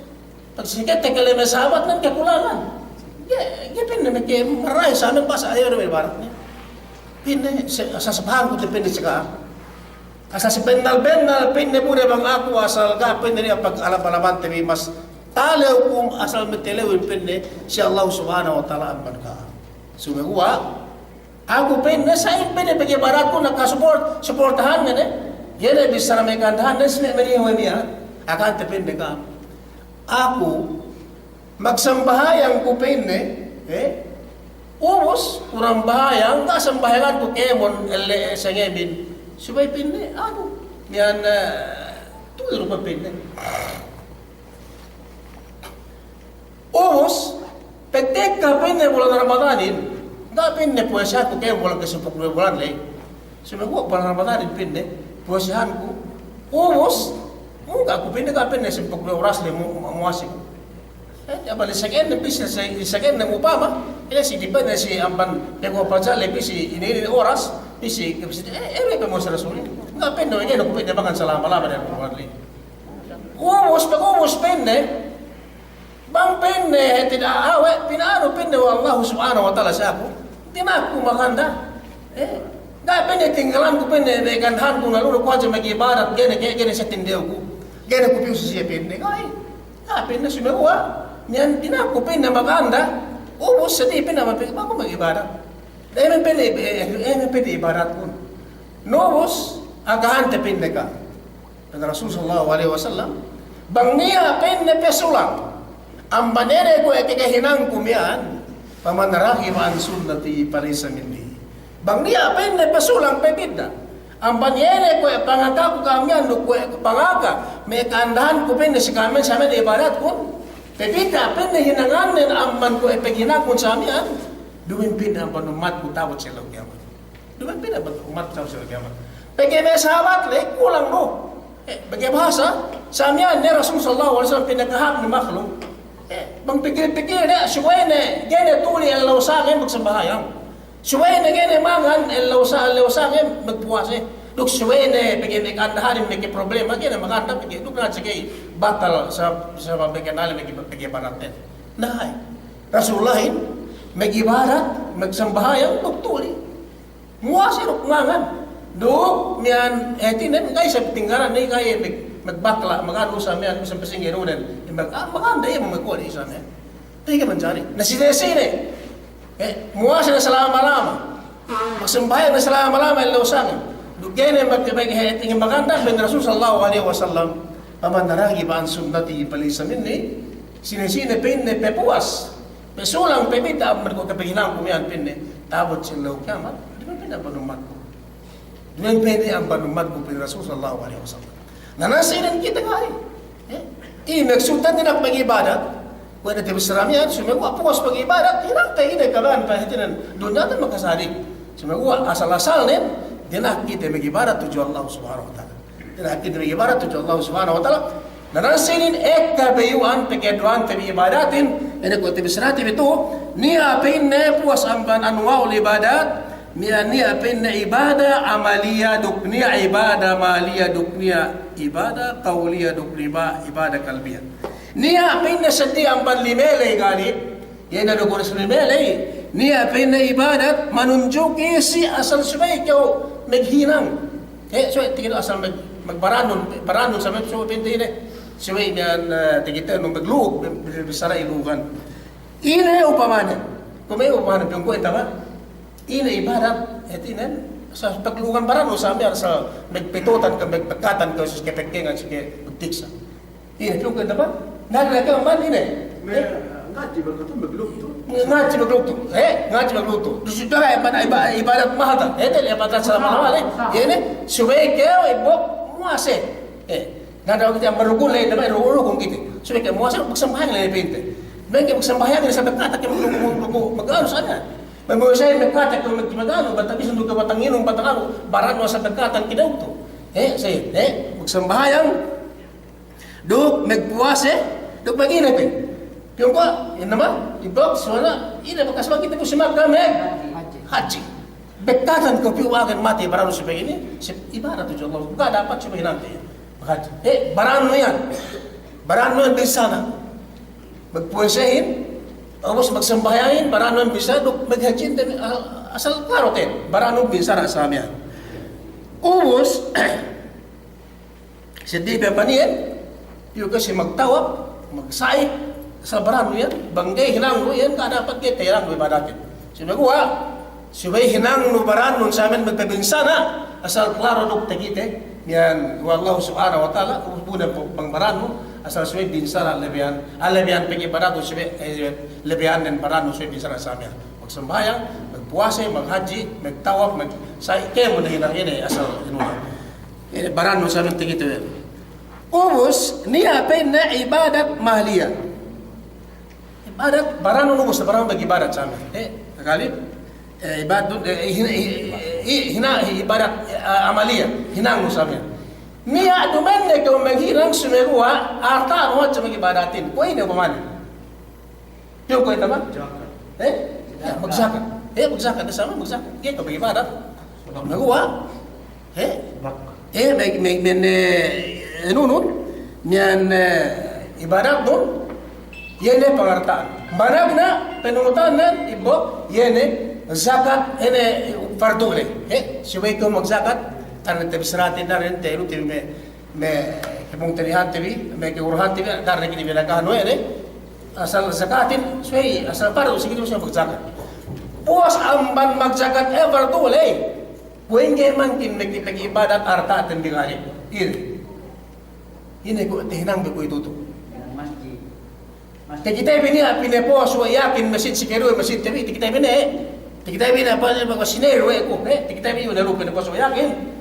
pag sikat tekalay may sahabat ng kakulangan pin na maray sa amin basa ayaw na may ibadat niya pinne sa sabahan ko depende sa asa si benal pinne mo bang ako asal ka pinne niya pag alap-alaman tabi mas talaw kung asal metelewin pinne si Allah subhanahu wa ta'ala amban ka sumagawa ako pinne sa pinne pag-ibarat ko supportahan nga yan ay bisa na may kandahan na sila manihawa niya akan pinne ka ako magsambahayang ko pinne ubos, kurang bahayang, nasang bahayan ko kemon, sa ngemin, subay pinne, ako, yan, tuwiro pa pinne. Ubos, pagtek ka pinne bulan Ramadanin, da pinne po siya ko kemon bulan kasupok na bulan, Sumago, bulan Ramadan pinde, puasihan ko. Ubos, muka ko pinde ka pinde, simpok na oras na muasi ko. Abang isakin na bis, isakin na upama, si di ba na si amban, pego pa sa lepi si ini oras, si pa mo sa rasulin. Nga pinde, hindi na ko pinde bangan sa lama-lama na kumarli. Ubos, pag-ubos pinde, bang pinde, tidak pinaano pinde wa Allah subhanahu wa ta'ala sa ako, tinak ko maganda. Dahil pinde, tinggalan ko pinde, kanhan ko naluro ko sa mag-ibarat, gane sa tindew ko. Gane ko piyo sa siya pinde. Pinde, sumawa. Niyan, tinak ko pinde maganda. Ubos sa di, pinde, bago mag-ibarat. Dahil pinde, ibarat ko. Nubos, agahante pinde ka. Kata Rasul sallallahu alaihi wasallam, bang niya pinde pesulang. Ang banere ko ay kikahinang kumian, pamanaraki maan sunnati parisa minni. Bang niya pinde pesulang pepida. Ang banere ko ay pangaka ko kamian, pangaka, may kaandahan ko pinde si kami sa amin ibarat ko. Pepida, pinde hinangan din amman ko ay paghinakon sa amin. Dumimpin ang panumat ko tawad sa lagyaman. Dumimpin ang panumat ko tawad sa lagyaman. Pagkaya may sahabat, kulang no. Bagaimana sa amin ni Rasul sallallahu alaihi wasallam pinagahap ni makhluk. Bang pikir-pikir na, suway na, gana tuli ang lausangin magsambahayang. Suway na gana mangan ang lausangin magpuwasi. Duk suway na, pagin ikandaharin may problema, gana maganda, pagin, duk na sige, batal sa pagbigan namin may natin. Nahay, Rasulahin, may ibarat, magsambahayang, magtuli. Muwasi, duk mangan. Duk, miyan, tinan, kaya sa tinggaran na kaya magbakla, mag-ano sa amin, sa pasingin unan, maganda yung magkuha sa amin. Hindi ka man dyan. Nasinesine. Muwasa na salama-lama. Magsambayan na salama-lama yung lausangin. Dugay na yung maganda, ben Rasul sallallahu alaihi wasallam, pamandaragi ba ang sunnati palisa minni, sinesine pinne pepuas, pesulang pepita, magkakapaginang kumihan pinne, tabot silaw kamat, di ba pinapanumat ko? Di ba pwede ang panumat ko pin Rasul sallallahu alaihi wasallam? Nanasinan kita nga nagsultan din ako mag-ibadat. Kung natin masaram yan, sumagawa puwas mag-ibadat, hinangtay kalaan pa hitinan. Doon natin magkasadik. Sumagawa, asal-asal nin, dinakita mag-ibadat tuju Allah subhanahu wa ta'ala. Dinakita mag-ibadat tuju Allah subhanahu wa ta'ala. Nanasinin kabayuan, pagkaduan tabi ibadatin, kung natin masaratin ito, niapin na puwas ang anwaul ibadat, niya pin na ibada amaliya dukniya ibada maliya dukniya ibada kauliya dukniya ibada kalbiya niya pin na sadi ang panlimele gali yan na doon sa limele niya pin na ibadat manunjuki si asal subay kyo maghinang so tingin asal magbaranon sa mga so pinti na subay niyan tigita nung maglug bisara ilugan ina upamanan kung may upamanan yung kwenta ba ina ibarat, itinan, sa paglugan parang sa amin, sa magpitutan ka, magpagkatan ka, sa kepekkengan, sa magtiksa. Ina, yung kanda ba? Naglaga ang man, ina. Ngaji ba ito maglugto? Ngaji maglugto. Ngaji maglugto. Dito ka, ibarat mahata. Ito, ibarat sa malawal, Ina, suway kayo, ibok, muase. Nadaw kita, marugulay, naman, rugulong kita. Suway kayo, muase, magsambahan lang, ipinte. Baga, magsambahan lang, sa pagkatan, mag-ano sana. Mabuhay nagkatak kung magkimagano, batabis ang duga batanginong batangano, baran mo sa pagkatan kinauto. Magsambahayang, duk, magpuwase, duk mag-inapin. Yung ko, yun naman, i-box, wala, makasama kita po si Magdameg. Haji. Bekatan ko piwagan mati, baran mo si Pagini, ibarat ito, kung ka dapat si Paginante. Haji. Baran mo yan. Baran mo yan bisana. Magpuwasehin, tapos magsambahayain, baranong bisa, maghajin, asal karotin, baranong bisa na sa amin. Ubus, si Diba Paniyan, yung kasi magtawag, magsay, sa barano yan, banggay, hinang mo yan, dapat kayo, tayrang mo ibadatin. Sinaguha, subay hinang no baranon sa amin magpabinsa na, asal klaro nung tagite, yan, wallahu subhanahu wa ta'ala, ubuna po pang barano, asal suwe binsara lebihan pagi barato suwe lebihan dan barato suwe binsara sa amin. Magsambayang, magpuwase, maghaji, magtawag, sa kaya mo na hinang ini asal inuna. Barato sa amin tigito yan. Ubus, niya na ibadat mahliya. Ibadat, barato nubus na barato mag-ibadat sa amin. Kakalip, ibadat, ibadat amalia hinang mo sa amin. Niya dumen ne kung maghirang sumegua arta mo sa magibadatin. Kuy ne paman. Yung kuy tama? Magzakat. Magzakat na sama magzakat. Kaya kapag ibadat. Magawa. Nunun. Niyan ibadat nun. Yan pangartaan. Manag na penungutan na ibo. Yan zakat. Yan fardu le. Siway ko magzakat. Tarin tabi seratin na rin. Tayo tabi may kipong tanihan tabi. May kiuruhan tabi. Tarin kini bilagahan mo yan asal zakatin. Siway asal fardu. Sige mo siya magzakat. Puas amban magzakat fardu le. Puwenge man kin nag-ibadat arta at bigari. Ini ko tihinang ko ituto. Masjid. Kita bini pinepo so yakin masjid sikero masjid tabi kita bini kita bini apa sinero ko kita bini na lupa na so yakin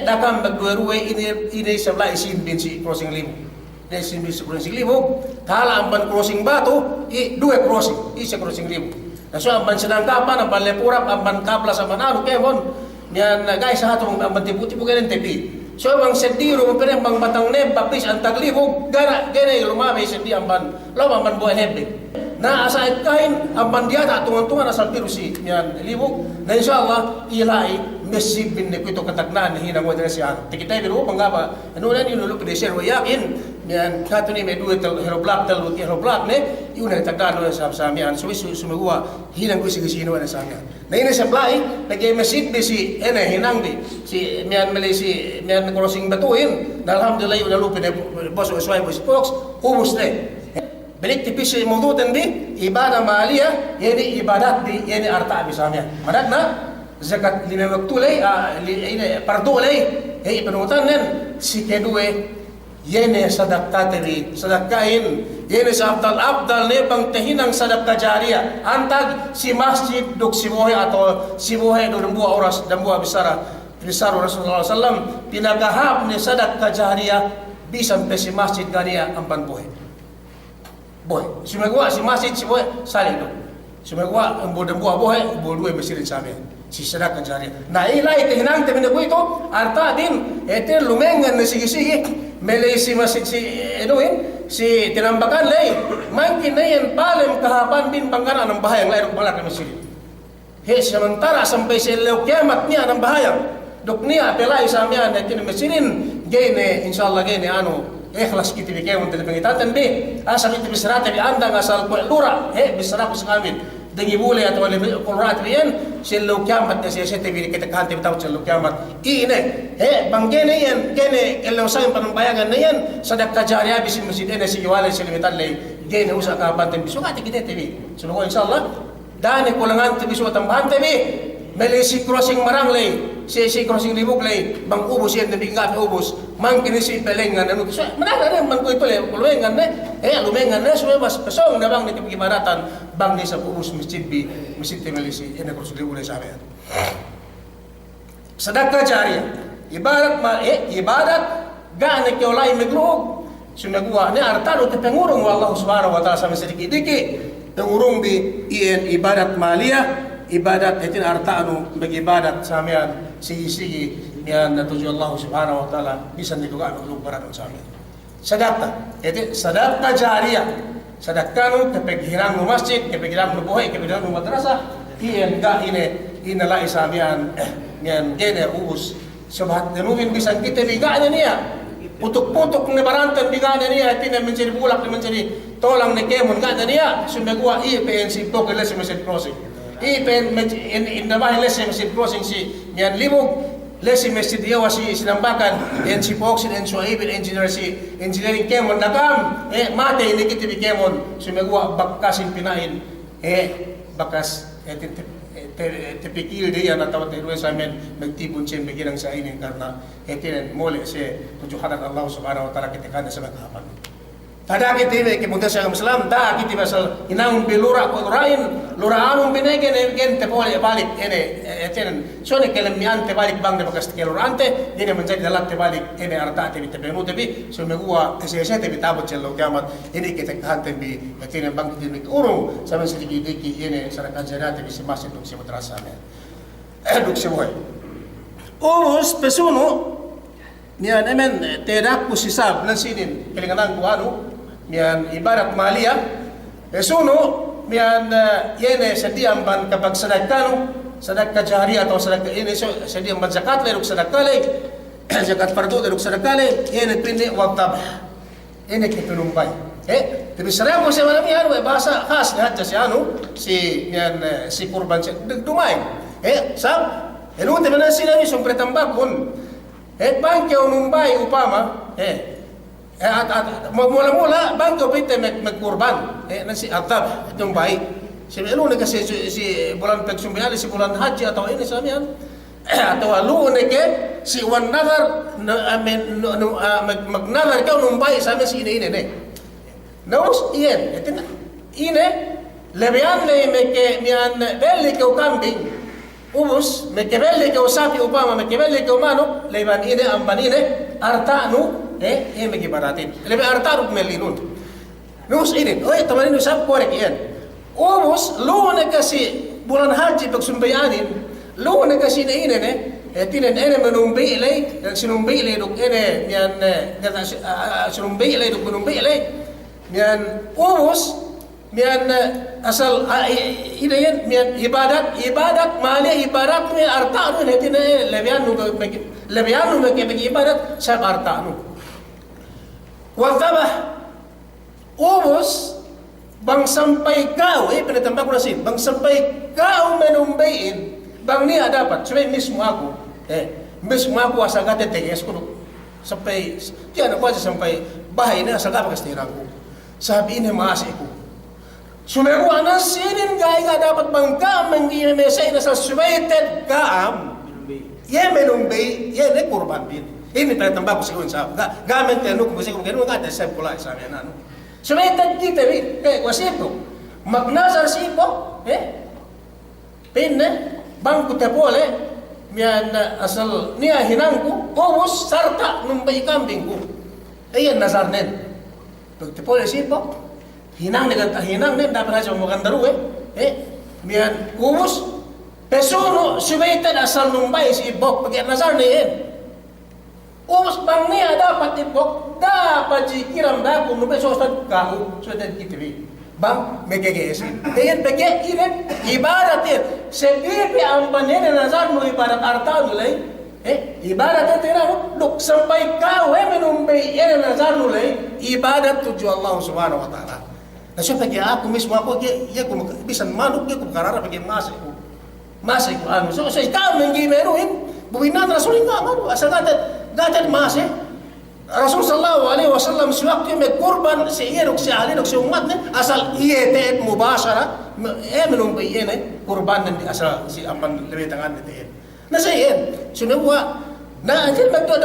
dakam magduero ini sebelah isin bin si crossing libo. Isin bin si crossing libo tala amban crossing batu dua crossing isa crossing libo. So amban sedang kapan amban lepurap amban kapla sa manalo kemon niyan guys sa hatong amban tipu-tipu ganin tepi. So ang sendiro mo pere bang batang neb baptis ang taglibog gara gene lumami sendi amban law amban buah hebe na asa kain amban dia ta tungan-tungan asal tiru si niyan libog na insyaallah ilai mesib bin ne kuito kataknan hina mo dere siya tikitay biro mangaba ano na ni nulo pede share yakin niyan kato ni medu tel heroblak ne yun na tagdano sa samian so sumagua hinang ko sigisino na samian na ina supply nagay mesib di si hinang di si niyan Malaysia niyan crossing batuin alhamdulillah yun na lupa na boss o sway boss folks ubus na balik tipis sa mawdutan di ibadah maliya yani ibadat di yani arta bisamya madat na zakat lima waktulay pardulay penutan nen si kedue yani sadaqatri sadaqain yani sa abdal ne bang tahinang sadaqah jariyah antag si masjid duk sibuhay atau sibuhay do dambua oras dambua bisara Risaro Rasulullah SAW pinagahap ni sadak kajariya bisan pe si masjid ganiya ang panbuhay. Boy, sumagawa si masjid si boy saling do. Sumagawa ang bodang buhay bodoy masirin sa amin. Si sadak kajariya. Na ilay kahinang tabi na po ito arta din ete lumengan na sige-sige melay si masjid si tinambakan lay mangkin na yan palem kahapan din bangganan ng bahayang layrok balak na masirin. Samantara sampai sa ilaw kiamat niya ng bahayang dok niya pelai samia na tinamasirin gene insyaallah gene ikhlas kita bigay mo tinapangitatan be asa kita bisrata bi andang asal lura bisra ko sa amin dengi bule atau kulrat riyan sillo kiamat na siya TV kita kanti bitaw sillo kiamat ine bang gene yan gene elaw sa panambayangan na yan sadak kajariya bisin masjid na si wala silimitan lay gene usa ka banten bisukati kita TV so insyaallah dani kulangan TV so tambahan TV Malaysia crossing maranglay si crossing libog lay bang ubos yan na bigat ubos man kinisi pelengan so manala na man ko ito lay lumengan na lumengan na so mas pasong na bang nitipigibaratan bang ni sa ubos masjid bi masjid ti Malaysia yan na crossing libog lay sabi yan sadaqah jariyah ibadat gana kyo lay magluhog sumagawa ni artado ti pangurong wa Allah subhanahu wa ta'ala sa masidiki-diki pangurong bi ibadat maliyah ibadat itin artaano mag-ibadat sa amin sige-sige niyan natuju Allah subhanahu wa ta'ala bisan dito ka maglubaran sa amin sadaqah itin sadaqah jariyah sadaqah no kapag hirang mo masjid kapag hirang mo buhay kapag hirang mo madrasa iyan ga inalai sa amin niyan gene ubus subhat denumin bisan kita biganya niya putuk-putuk ni barantan biganya niya itin na mencari bulak na mencari tolang ni kemon gana niya sumagawa PNC to kailan si Masjid Crossing Ipen in nabahin lesson masjid crossing si niyan libog lesson masjid yawa si sinambakan and si Foxin and so even engineer si engineering kemon nakam mate ini kita bi kemon sumagawa bakasin pinain bakas tipikil dia na tawat irwe sa amin nagtipon siya bigyan sa inin karena etinan mole si tujuhanan Allah subhanahu wa ta'ala kita kada sa maghapan tada kita kemudian sa Islam da kita basal inang bilura ko luraanong binegen te pole balik eten so ne kelemian te balik bang de bagas kelurante dine menjadi dalat te balik arta te binu te bi so megua se te bitabot cello kiamat ini kita hante bi eten bang de urung sama sedikit diki ini sarakan jara te bi masih duk se madrasah duk se boy Os pesuno mian emen tedak kusisab nan sinin kelinganan kuano mian ibarat malia pesuno mian yene sediam ban kapag sadakano sadaka jari atau sadaka ini sediam ban zakat leruk sadakale zakat fardu leruk sadakale yene pinde waktab ini kepenumbay tapi sarang ko sa malami ano bahasa khas ni hadja si ano si mian si kurban si dumay sab Elu te mana sila ni sumpre tambakon. Bangkyo numbay upama. Mula-mula bangkyo pite magkurban. Nasi atab numbay. Si elu ne kasi si bulan pegsumbiali si bulan haji atau ini samian. Atau alu ne ke si wan nazar magnazar kau numbay sami si ini ne. Naus ien. Ine lebian le meke mian belli kau kambing. Ubus mekebelle ke usapi upama mekebelle ke umano leban ine ambanine artanu meki baratin lebe artanu melinun nus ini tamanin usap korek ian ubus luone kasi bulan haji pagsumbayanin luone kasi ine tinen ene menumbi ilay sinumbi ilay duk ene yan sinumbi ilay duk menumbi ilay yan ubus mian asal ini mian ibadat mali ibadat mi arta nu netine lebian nu bagi ibadat sab arta nu wadabah ubus bang sampai kau penetambak nasi bang sampai kau menumbain bang ni dapat sampai mismo aku asal kata teges kudu sampai tiada apa sampai bahaya ini asal kata kastirangku sabi ini masihku Sumeru anak sinin gaya dapat bangka menggina mesai nasa suwaited kaam. Ye menumbi ye ne kurban bin. Ini tambah kusikun sab. Gamen tenu kusikun kenu ngada sab pula sabi nanu. Suwaited kita bin wasito. Magnazar sipo pinne bangku tepole mian asal nia hinangku ubus sarta numbai kambingku. Ayan nazarnen. Tepole sipo hinang dengan hinang ne dapat aja makan daru mian ubus pesuno subaitan asal numbai si ibok pakai nazar ne ubus bang ni dapat ibok dapat jikiram daku numbai sosat kau sudah kitri bang megeges dengan pakai ini ibarat segipi ampannya nazar nu ibarat arta nulai ibarat itu duk sampai kau menumbai ini nazar nulai ibadat tujuh Allah Subhanahu Wa Taala. Nasi pagi aku mismo aku ya aku bisa manuk ya aku karara pagi masih anu so kau menggimenuin buinan Rasul enggak malu asal gata masih Rasul sallallahu alaihi wasallam sewaktu kurban seiruk si ahli si umatnya asal iya teet mubashara menumpai ini kurban dan asal si ampan lebih tangan itu nasi sudah buat nah anjir betul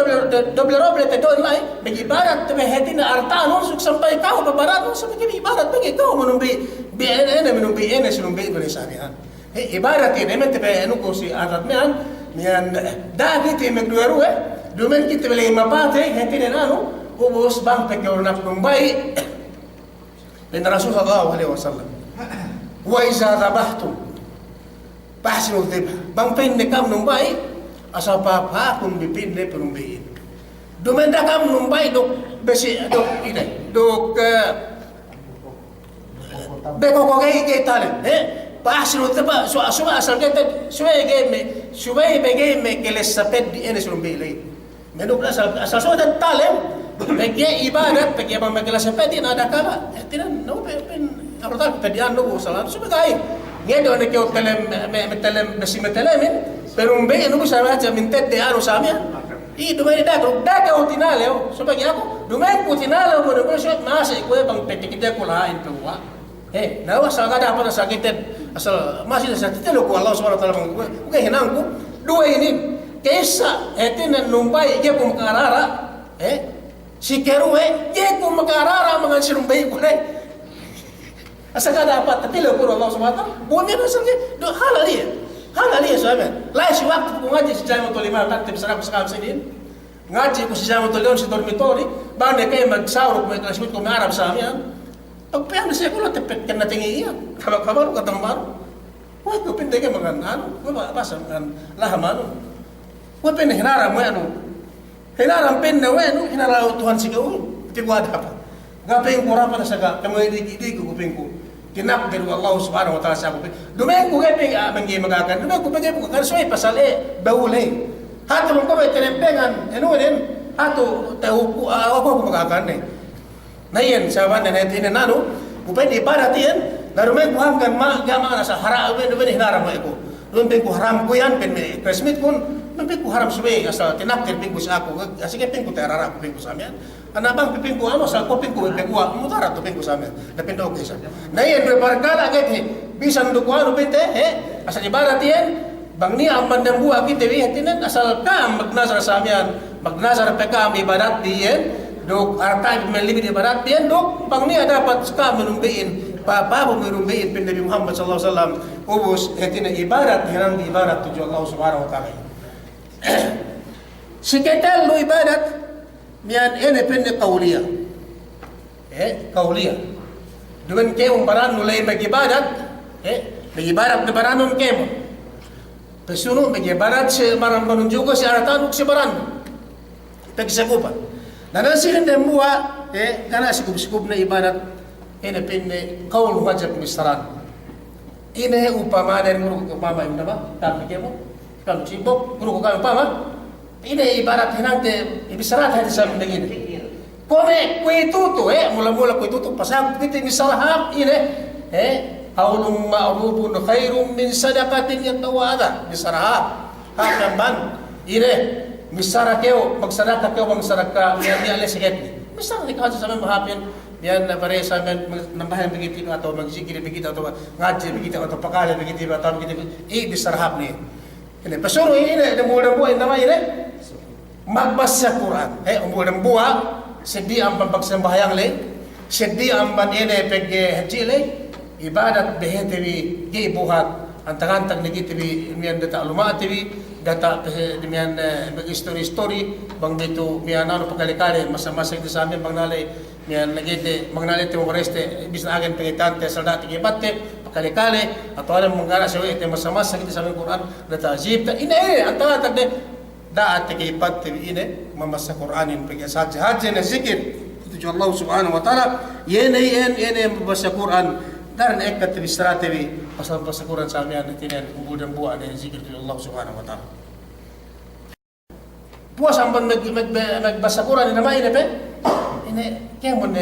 double teton lai bagi barat tebe hetina artano suk sampai kau ke barat sampai ibarat bagi kau menumbi ene sinumbi Indonesia ibarat ini tebe enu ko si adat mian dagi te megduaru dumen kita beli mapate hetina nanu ubus bang peke ornak numbai ben Rasul sallallahu alaihi wasallam wa iza dhabhtum fahsinu dhibha bang pende kam numbai asal papa pun dipindah penumbiin. Domenda kam numbai dok besi dok ini dok beko kogai ketalen pasru teba so asal kita suai game keles sapet di ini surumbili. Menuk asal so dan talem bagi ibadat bagi abang keles sapet ini ada kala. Tidak no pen apa pedian no salah sebagai ngedo ne kau telem besi metelemin Perumbe anu bisa aja minta de anu samia. Dumai dak utinale sebagai aku. Dumai utinale mo de so masih ko bang petikite ko lain tuwa. Nawa saga da apa sakit asal masih sakit lo ko Allah Subhanahu wa taala ko hinangku dua ini kesa etin numbai ge ko makarara si keruwe ge ko makarara mangan sirumbai ko dai. Asal ada apa tapi lo ko Allah Subhanahu wa taala bumi rasanya do halal dia. Hal ini sahabat, lain si waktu ku ngaji si Jaimah Tolima tak bisa sekali sini, ngaji ku si Jaimah Tolima si dormitori, bang dekai magsaur ku kelas ku Arab samia, pagpayang na siya ko lang tepet kena tinggi iya, kabar katang baru, wah ku pindah ke makan anu, ku bahasa makan lahamanu, Wa pen hinaram wa anu. Hinaram pen na wa anu hinara Tuhan sigaw. Tigwa dapat. Gapeng ko rapat sa ga kamo di ko kuping ko. Tinap dari Allah Subhanahu wa taala sa ko. Dumen ko gapeng mangi magakan. Dumen ko bagay ko kan soy pasal bawle. Hato ko ba tenepengan enu nen hato tahu ako magakan ne. Nayen saban na natin nano. Upen ibarat yan. Narumen ko hanggan ma gama na sa hara uben hinaram ko. Dumen ko haram ko yan pen Christmas kun. Dumen ko haram suwe asa tinap pen ko sa ako. Sige pen ko terara ko pen ko sa amin. Anabang piping ko ano sa koping ko pegwa mutara to ping ko sa amin depende ko isa na yan berbarkala gati bisan do ko ano pinte asal ibarat yan bang ni ang bandang buwa kita wi tinan asal kam magnazar sa amin magnazar pe kam ibadat diyan do arta melibid ibadat diyan do bang ni dapat ka menumbein babu menumbein pin Nabi Muhammad sallallahu alaihi wasallam ubus hetina ibarat hirang ibarat tuju Allah subhanahu wa taala siketal lo ibadat mian ene pende kaulia kaulia duwen ke baran mulai magibadat magibadat de baranon kemo pesuno magibadat se maram banun juga se aratan se baran pagsagupan nanasin de muwa kana sikub na ibadat ene pende kaul wajib misaran ine upama dari guru upama imna ba tapi kemo kalau sibuk guru ka upama ini ibarat hinante ibisarat hadi sa mendengin. Kome kuitutu mula-mula kuitutu pasang kita misalahap ini qaulun ma'rufun khairum min sadaqatin yatawada bisarahap hakam ban ini misara keo magsadaka keo magsadaka ni ale siget misara ni kaso sa mahapin yan na pare sa nambahan begitu atau magzikir begitu atau ngaji begitu atau pakala begitu atau begitu bisarahap ni. Ini pasuro ini demo nama ini magbasa Quran umurang buwa sedi ang pagsembahyang le sedi ang banene pegge hajile ibadat behetewi ge buhat antang-antang negitivi mian data alumativi data mian story bang dito mian ano pagkali-kali masa-masa ito sa amin bang nalay mian nagite mangnalay timo foreste bisna agen pengitante saldati gibatte kali-kali atau ada menggara sewe itu masa-masa kita sampai Quran data azib ini antara tadi daat kehipat ini memasa Quranin pergi saja na zikir itu Allah Subhanahu wa taala yene membaca Quran dan ekat strategi pasal bahasa Quran samian tinen kemudian buat ada zikir itu Allah Subhanahu wa taala puas amban membaca Quran nama ini pe ini kemon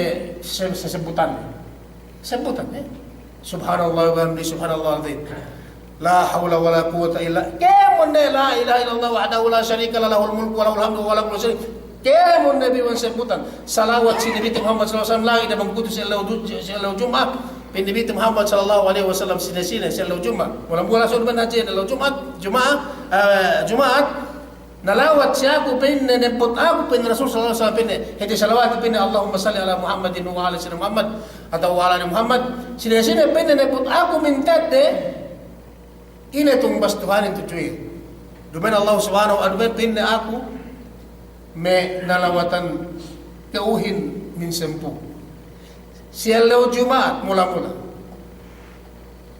sebutan Subhanallah wa bihamdihi subhanallah azim. La haula wala quwwata illa kemunne la ilaha illallah wahdahu la syarika lahu mulku wa lahul hamdu wa la kulli syai. Kemun nabi wan sebutan salawat si Nabi Muhammad sallallahu alaihi wasallam lagi dan mengkutus selalu Jumat bin Nabi Muhammad sallallahu alaihi wasallam sila selalu Jumat. Wala bulan surban haji selalu Jumat nalawat siya ko pin nebot ako pin Rasul sallallahu alaihi wasallam pin salawat pin Allahumma salli ala Muhammadin wa ala sayyidina Muhammad atau ala Muhammad sila pin nebot ako minta de ini tung bastuhan itu cuy dumen Allah subhanahu wa ta'ala pin aku me nalawatan kauhin min sempu siyalau Jumat mula-mula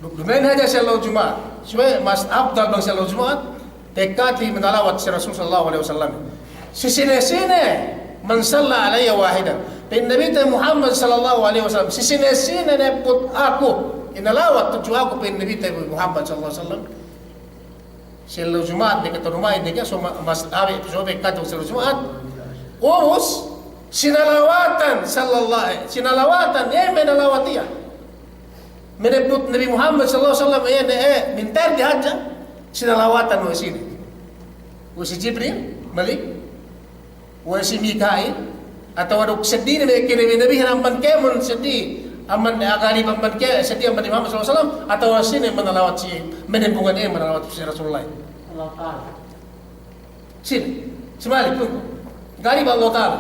dumen aja siyalau Jumat supaya mas afdal bang siyalau Jumat tekati menalawat si Rasul sallallahu alaihi wasallam. Sisine-sine man salla alayya wahidan. Pin Nabi Muhammad sallallahu alaihi wasallam. Sisine-sine ne put aku inalawat tuju aku pin Nabi Muhammad sallallahu alaihi wasallam. Selalu Jumat dekat rumah dia so mas abe so bekat selalu Jumat. Urus sinalawatan sallallahu sinalawatan menalawatiya. Meneput Nabi Muhammad sallallahu alaihi wasallam minta di haja sinalawatan mo sini. O si Jibril, Malik, o si Mikail, atau ada sedih ni kini Nabi hamban kemon sedih, aman agari hamban ke sedih hamban Muhammad sallallahu alaihi wasallam atau sini menalawat si menembungan dia menalawat si Rasulullah. Allah Taala. Sini, semalik pun. Gari Allah Taala.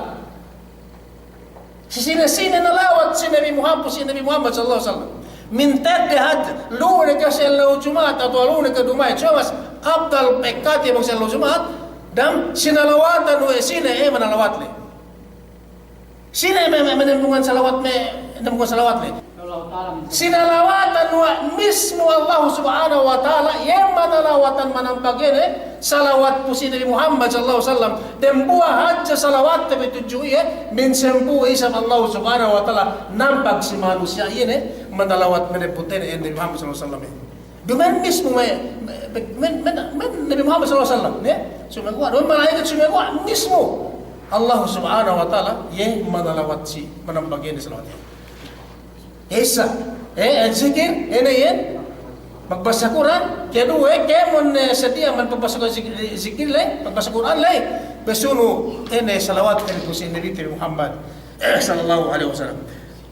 Sini nalawat si Nabi Muhammad sallallahu alaihi wasallam. Minta dehad lune ka selalu Jumat atau lune ka Dumai cowas afdal pekati bang selalu Jumat dan sinalawatan wa sine menalawat le sine menembungan salawat le Allah Ta'ala minta. Sinalawatan wa mismo Allah subhanahu wa ta'ala yang manalawatan manampagene salawat po si Nabi Muhammad sallallahu alaihi wasallam dan buah hajja salawat tabi tujuiye min sempu isam Allah subhanahu wa ta'ala nampag si manusia ini manalawat meneputen Nabi Muhammad sallallahu alaihi wasallam. Duman mismo Nabi Muhammad sallallahu alaihi wasallam ya sumagwa don malaikat sumagwa mismo Allah subhanahu wa ta'ala yang manalawat si manampagene salawat. Isa, zikir, yan. Magbasa Quran, kedua, kemon setia man pagbasa ko zikir lay, pagbasa Quran lay. Besuno, salawat kay po si Nabi Muhammad sallallahu alaihi wasallam.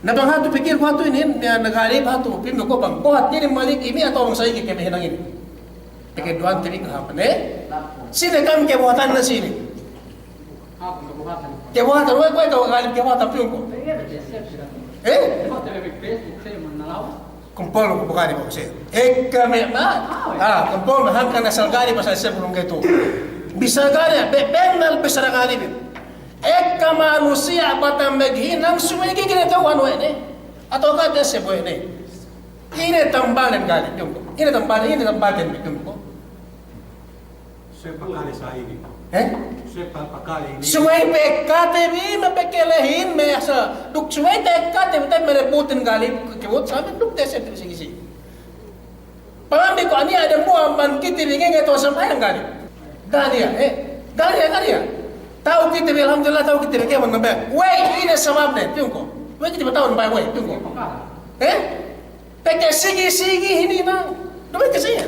Nabanghato pikir ko ato inin, nagalib hato, pino ko bang, buhat ninin malik imi ato ang saigi kay mahinangin. Pikir doan tiri kahapon, Sine kami kebuhatan na sini? Ako kebuhatan. Kebuhatan, wala ko ikaw galib kebuhatan piyon ko. Dapat lebih Facebook saya menalaw. Kumpul ko bukani ko kasi. Kami kumpul mahangkan na salgani pa sa sebelum gitu. Bisa gani, benal besar gani bin. Manusia batang maghinang sumigi ginagawa ini. Atau kada sebo ini. Ini tambalan gani yung ko. Ini tambalan yung ko. Sepakali sa ini. Sepakali ini. Sumay pekate bi mapekelehin me sa duk sumay tekate tay merebutin galip kewot sabi duk dese sige. Pambi ko ani ada mo man kitiri ngenge to sampai galip. Galia. Tahu kita alhamdulillah tahu kita ke man nabe. Wei ina sabab ne tungko. Wei kita tahu nabe wei tungko. Peke sige hini na. Dumi kasi.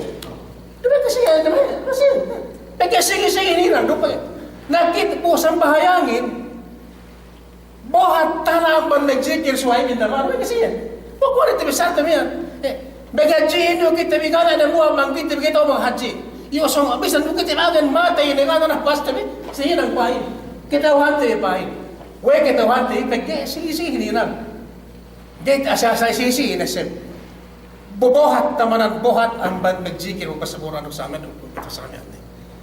Peke sige hini na dumi. Nakit po sa bahayangin, bohat tanaman nagzikir suhay bindaman. Kasi yan. Huwag mo rin tibisar kami yan. Bagajihin nyo kita bigana na muha mangkita bigito mga haji. Yung song abisan mo kita bagan matay na nga na pas tabi. Sige nang pahin. Kita wante pahin. Huwag kita wante. Pagka sige hindi na. Gate asasay sige inasim. Bubohat tamanan bohat ang band nagzikir o pasaburan sa amin. Kasama yan.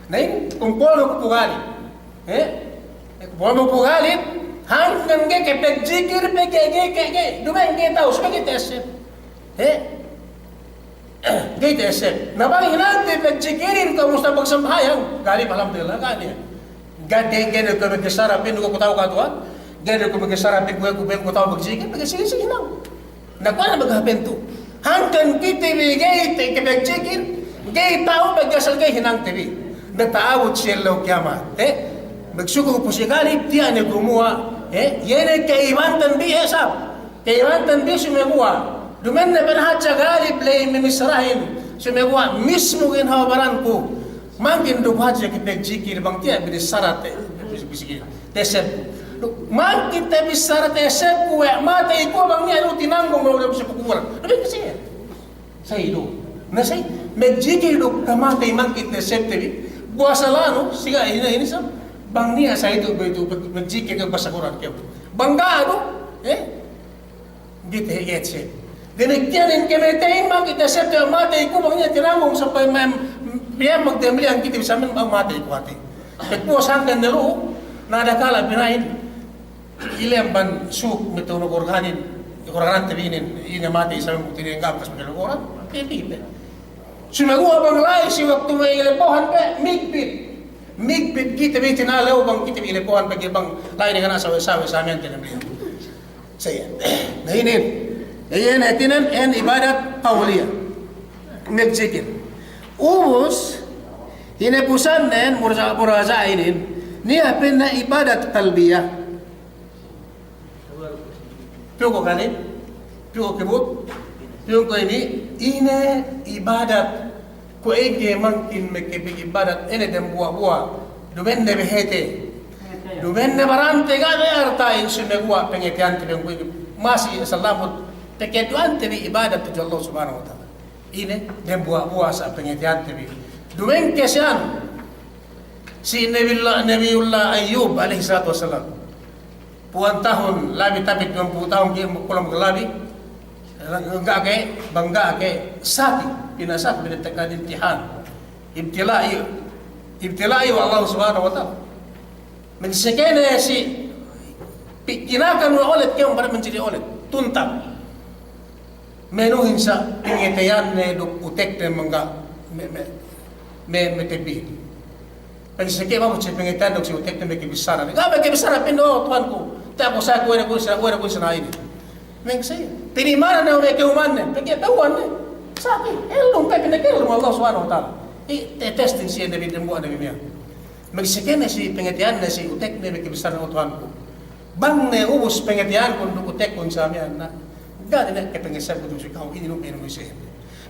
Nain, kung polo ko pugali. Buwan po galit, hanggang ke pagjikir pe dumain ke tao sebagai tesir. Gate tesir. Nabang hinante pagjikirin ka musta pagsambayang, galit alhamdulillah kani. Gade ko magkasara pin ko taw ka tuwa. Gade ko magkasara pin ko taw pagjikir, sige lang. Nakuha na maghapin to. Hanggang kita bigay ke pagjikir, gay tao pagkasal kay hinang TV. Nataawot siya law kiamat. Magsuko po siya galip, tiyan niya gumawa. Yan ay kaiwantan bi esap. Kaiwantan bi sumeguwa. Duman na banahat siya galip, lay mimisrahin. Sumeguwa, mismo ginhawabaran ko. Mangkin dubhat siya kitag-jikir, bang tiyan, binisarat bisigir. Tesep. Mangkin tayo bisarat, tesep ko, matay ko, bang niya, tinanggong na siya kukuran. Nabi kasi yan. Sa ilo. Nasay, mag-jikir do, kamatay mangkin tesep tabi. Buwasalano, siga, inisam. Bang niya sa ito magjikir ng basakuran kayo. Banggado, Gite yetse. Dinigyanin kami tayo makita sa ito matay ko bang niya tinamong sa payam magdamli ang kitib sa amin ang matay ko ati. Pagpuas hanggang naro, nadakala pinahin. Ilang ban suk mitunog organin, organan tabinin, ina matay sa amin mutinin ang kapas magalukoran, pipipin. Sumaguha bang lai si waktu may ilapohan pa, Migbit kita may tinalaw bang kita may ilipuan pag ibang lain nga nasa sa amin tinamlihan. Saya. Nahinin. Ayan atinan en ibadat qawliya. Nagzikir. Ubus hinapusan nen murazainin niya pin na ibadat qalbiyah. Piyoko kanin? Piyoko kibut? Piyoko ini ibadat ko ege mangkin mekibig ibadat ene dem buah-buah dumenne behete dumenne barante gane artain sumegwa pengetian tibeng masih salamut peketuan tibi ibadat tu Allah subhanahu wa ta'ala ine dem buah-buah sa pengetian tibi dumen kesan si Nabiullah Ayyub alaihi salatu wassalam puan tahun labi tabit 20 tahun dia pulang labi enggak ke bangga ke sakit pinasat binatkan imtihan ibtilai wa Allah subhanahu wa ta'ala mensekene si kinakan wa olet kaya para menjadi olet tuntab menuhin sa pingitayan na utek na mga may tebihin. Pag sa kaya mo siya pingitayan na si utek na may kibisara. May kibisara, pindo, tuhan ko. Tapos sa kuha na ko sa nain. May kasi, tinimanan na may kiuman na. Pagkitahuan na. Sa akin, elong tayo pinagkilong Allah subhanahu wa ta'ala. I-testing siya na bindamuan na bimiya. Magsikin na si pingitayan na si utek na may kibisara na tuhan ko. Bang na ubos pingitayan kung utek kung sa amin na gano'n na kapangisap ko doon ikaw, ininom mo siya.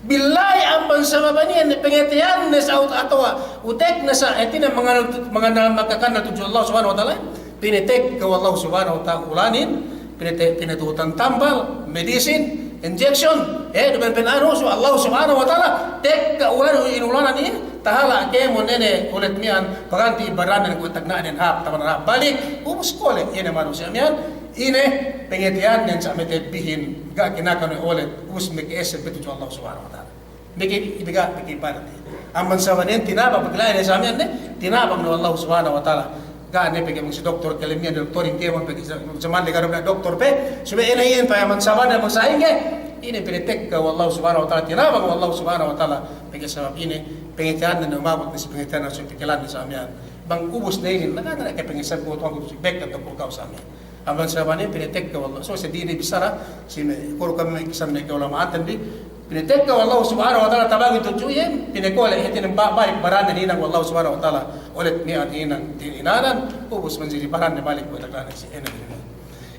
Bilay ang pansamabanian na pangitian na sa atawa, utek na sa etin ang mga magkakanal to Allah subhanahu wa ta'ala, pinitek ka Allah subhanahu wa ta'ala ulanin, pinatutan tambal, medicine, injection, naman pinano, so Allah subhanahu wa ta'ala, tek ka inulanan niya, tahala kaya mo nene ulit niyan, paganti ibaranan kung tagnaan yan hap, taman na hap, balik, ubus ko ulit, yan naman siya niyan, ine pengetian yang sa metedbihin ga kinakano ulit us mekesel betu Allah subhanahu wa taala bigi ibiga bigi parati amman sa manen tinabang paglain sa amin ne tinabang no Allah subhanahu wa taala ga ne pegi si doktor kalimian doktor inte man pegi zaman de garab doktor pe sube ina yen pa amman sa manen magsahinge ine pinitek ka Allah subhanahu wa taala tinabang Allah subhanahu wa taala pegi sa ine pengetian na umabot si pengetian sa pikilan sa amin bang ubus na inin nakana ka pengisab ko tong bek ta ko sa amin aman sa manin pinitek ka wallah so sa dini bisara si kuro kami kisam na ulama atan bi pinitek ka wallah subhanahu wa taala tabagi to juyen pinekole hitin balik baranda ni nang wallah subhanahu wa taala ulit ni atinan dinanan ubus manjili baranda balik ko takana si ena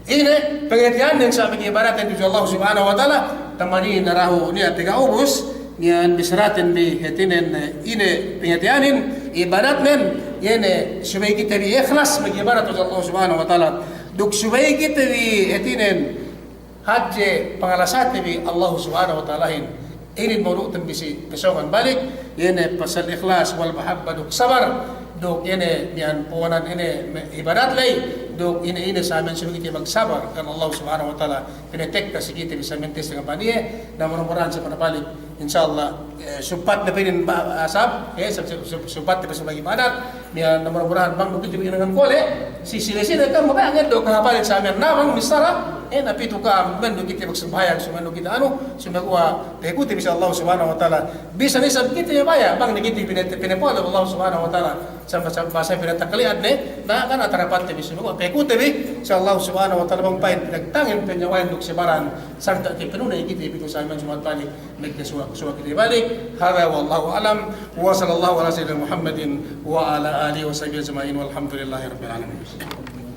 ine pengetian din sa bagi barata to Allah subhanahu wa taala tamani narahu ni atiga ubus niyan bisaratin bi hitinen ine pengetianin ibarat men yene subay kita bi ikhlas bagi barata to Allah subhanahu wa taala duk subay kita bi etinen haji pangalasati bi Allah subhanahu wa ta'ala ini maurutan bisi pesongan balik yene pasal ikhlas wal mahabbah duk sabar duk yene niyan puwanan ini ibadat lay duk ini sa amin subay kita magsabar kan Allah subhanahu wa ta'ala pinitek kasi kita bisa mentes dengan paniye na mudah-mudahan sa panabalik insyaallah supat na pinin asap supat na sa bagi ibadat niyan na mudah-mudahan bang duk itu dengan kole sisi-sisi kan mabangan do kahapalin sa amin namang misara napito ka mendo kita magsambayan sumano kita sumagwa pekuti bisa Allah subhanahu wa ta'ala bisa ni sab kita ya baya bang nikiti pinapolo Allah subhanahu wa ta'ala sampai sa pinatakalian ne na kan atarapat ti sumagwa pekuti bi sa Allah subhanahu wa ta'ala bang pain pinagtangin penyawayan duk sibaran sarta ti pinunay kita ipito sa amin sumatali nagkasuwa kita balik hada wallahu alam wa sallallahu ala sayyidina Muhammadin wa ala alihi wa sahbihi ajma'in walhamdulillahi rabbil alamin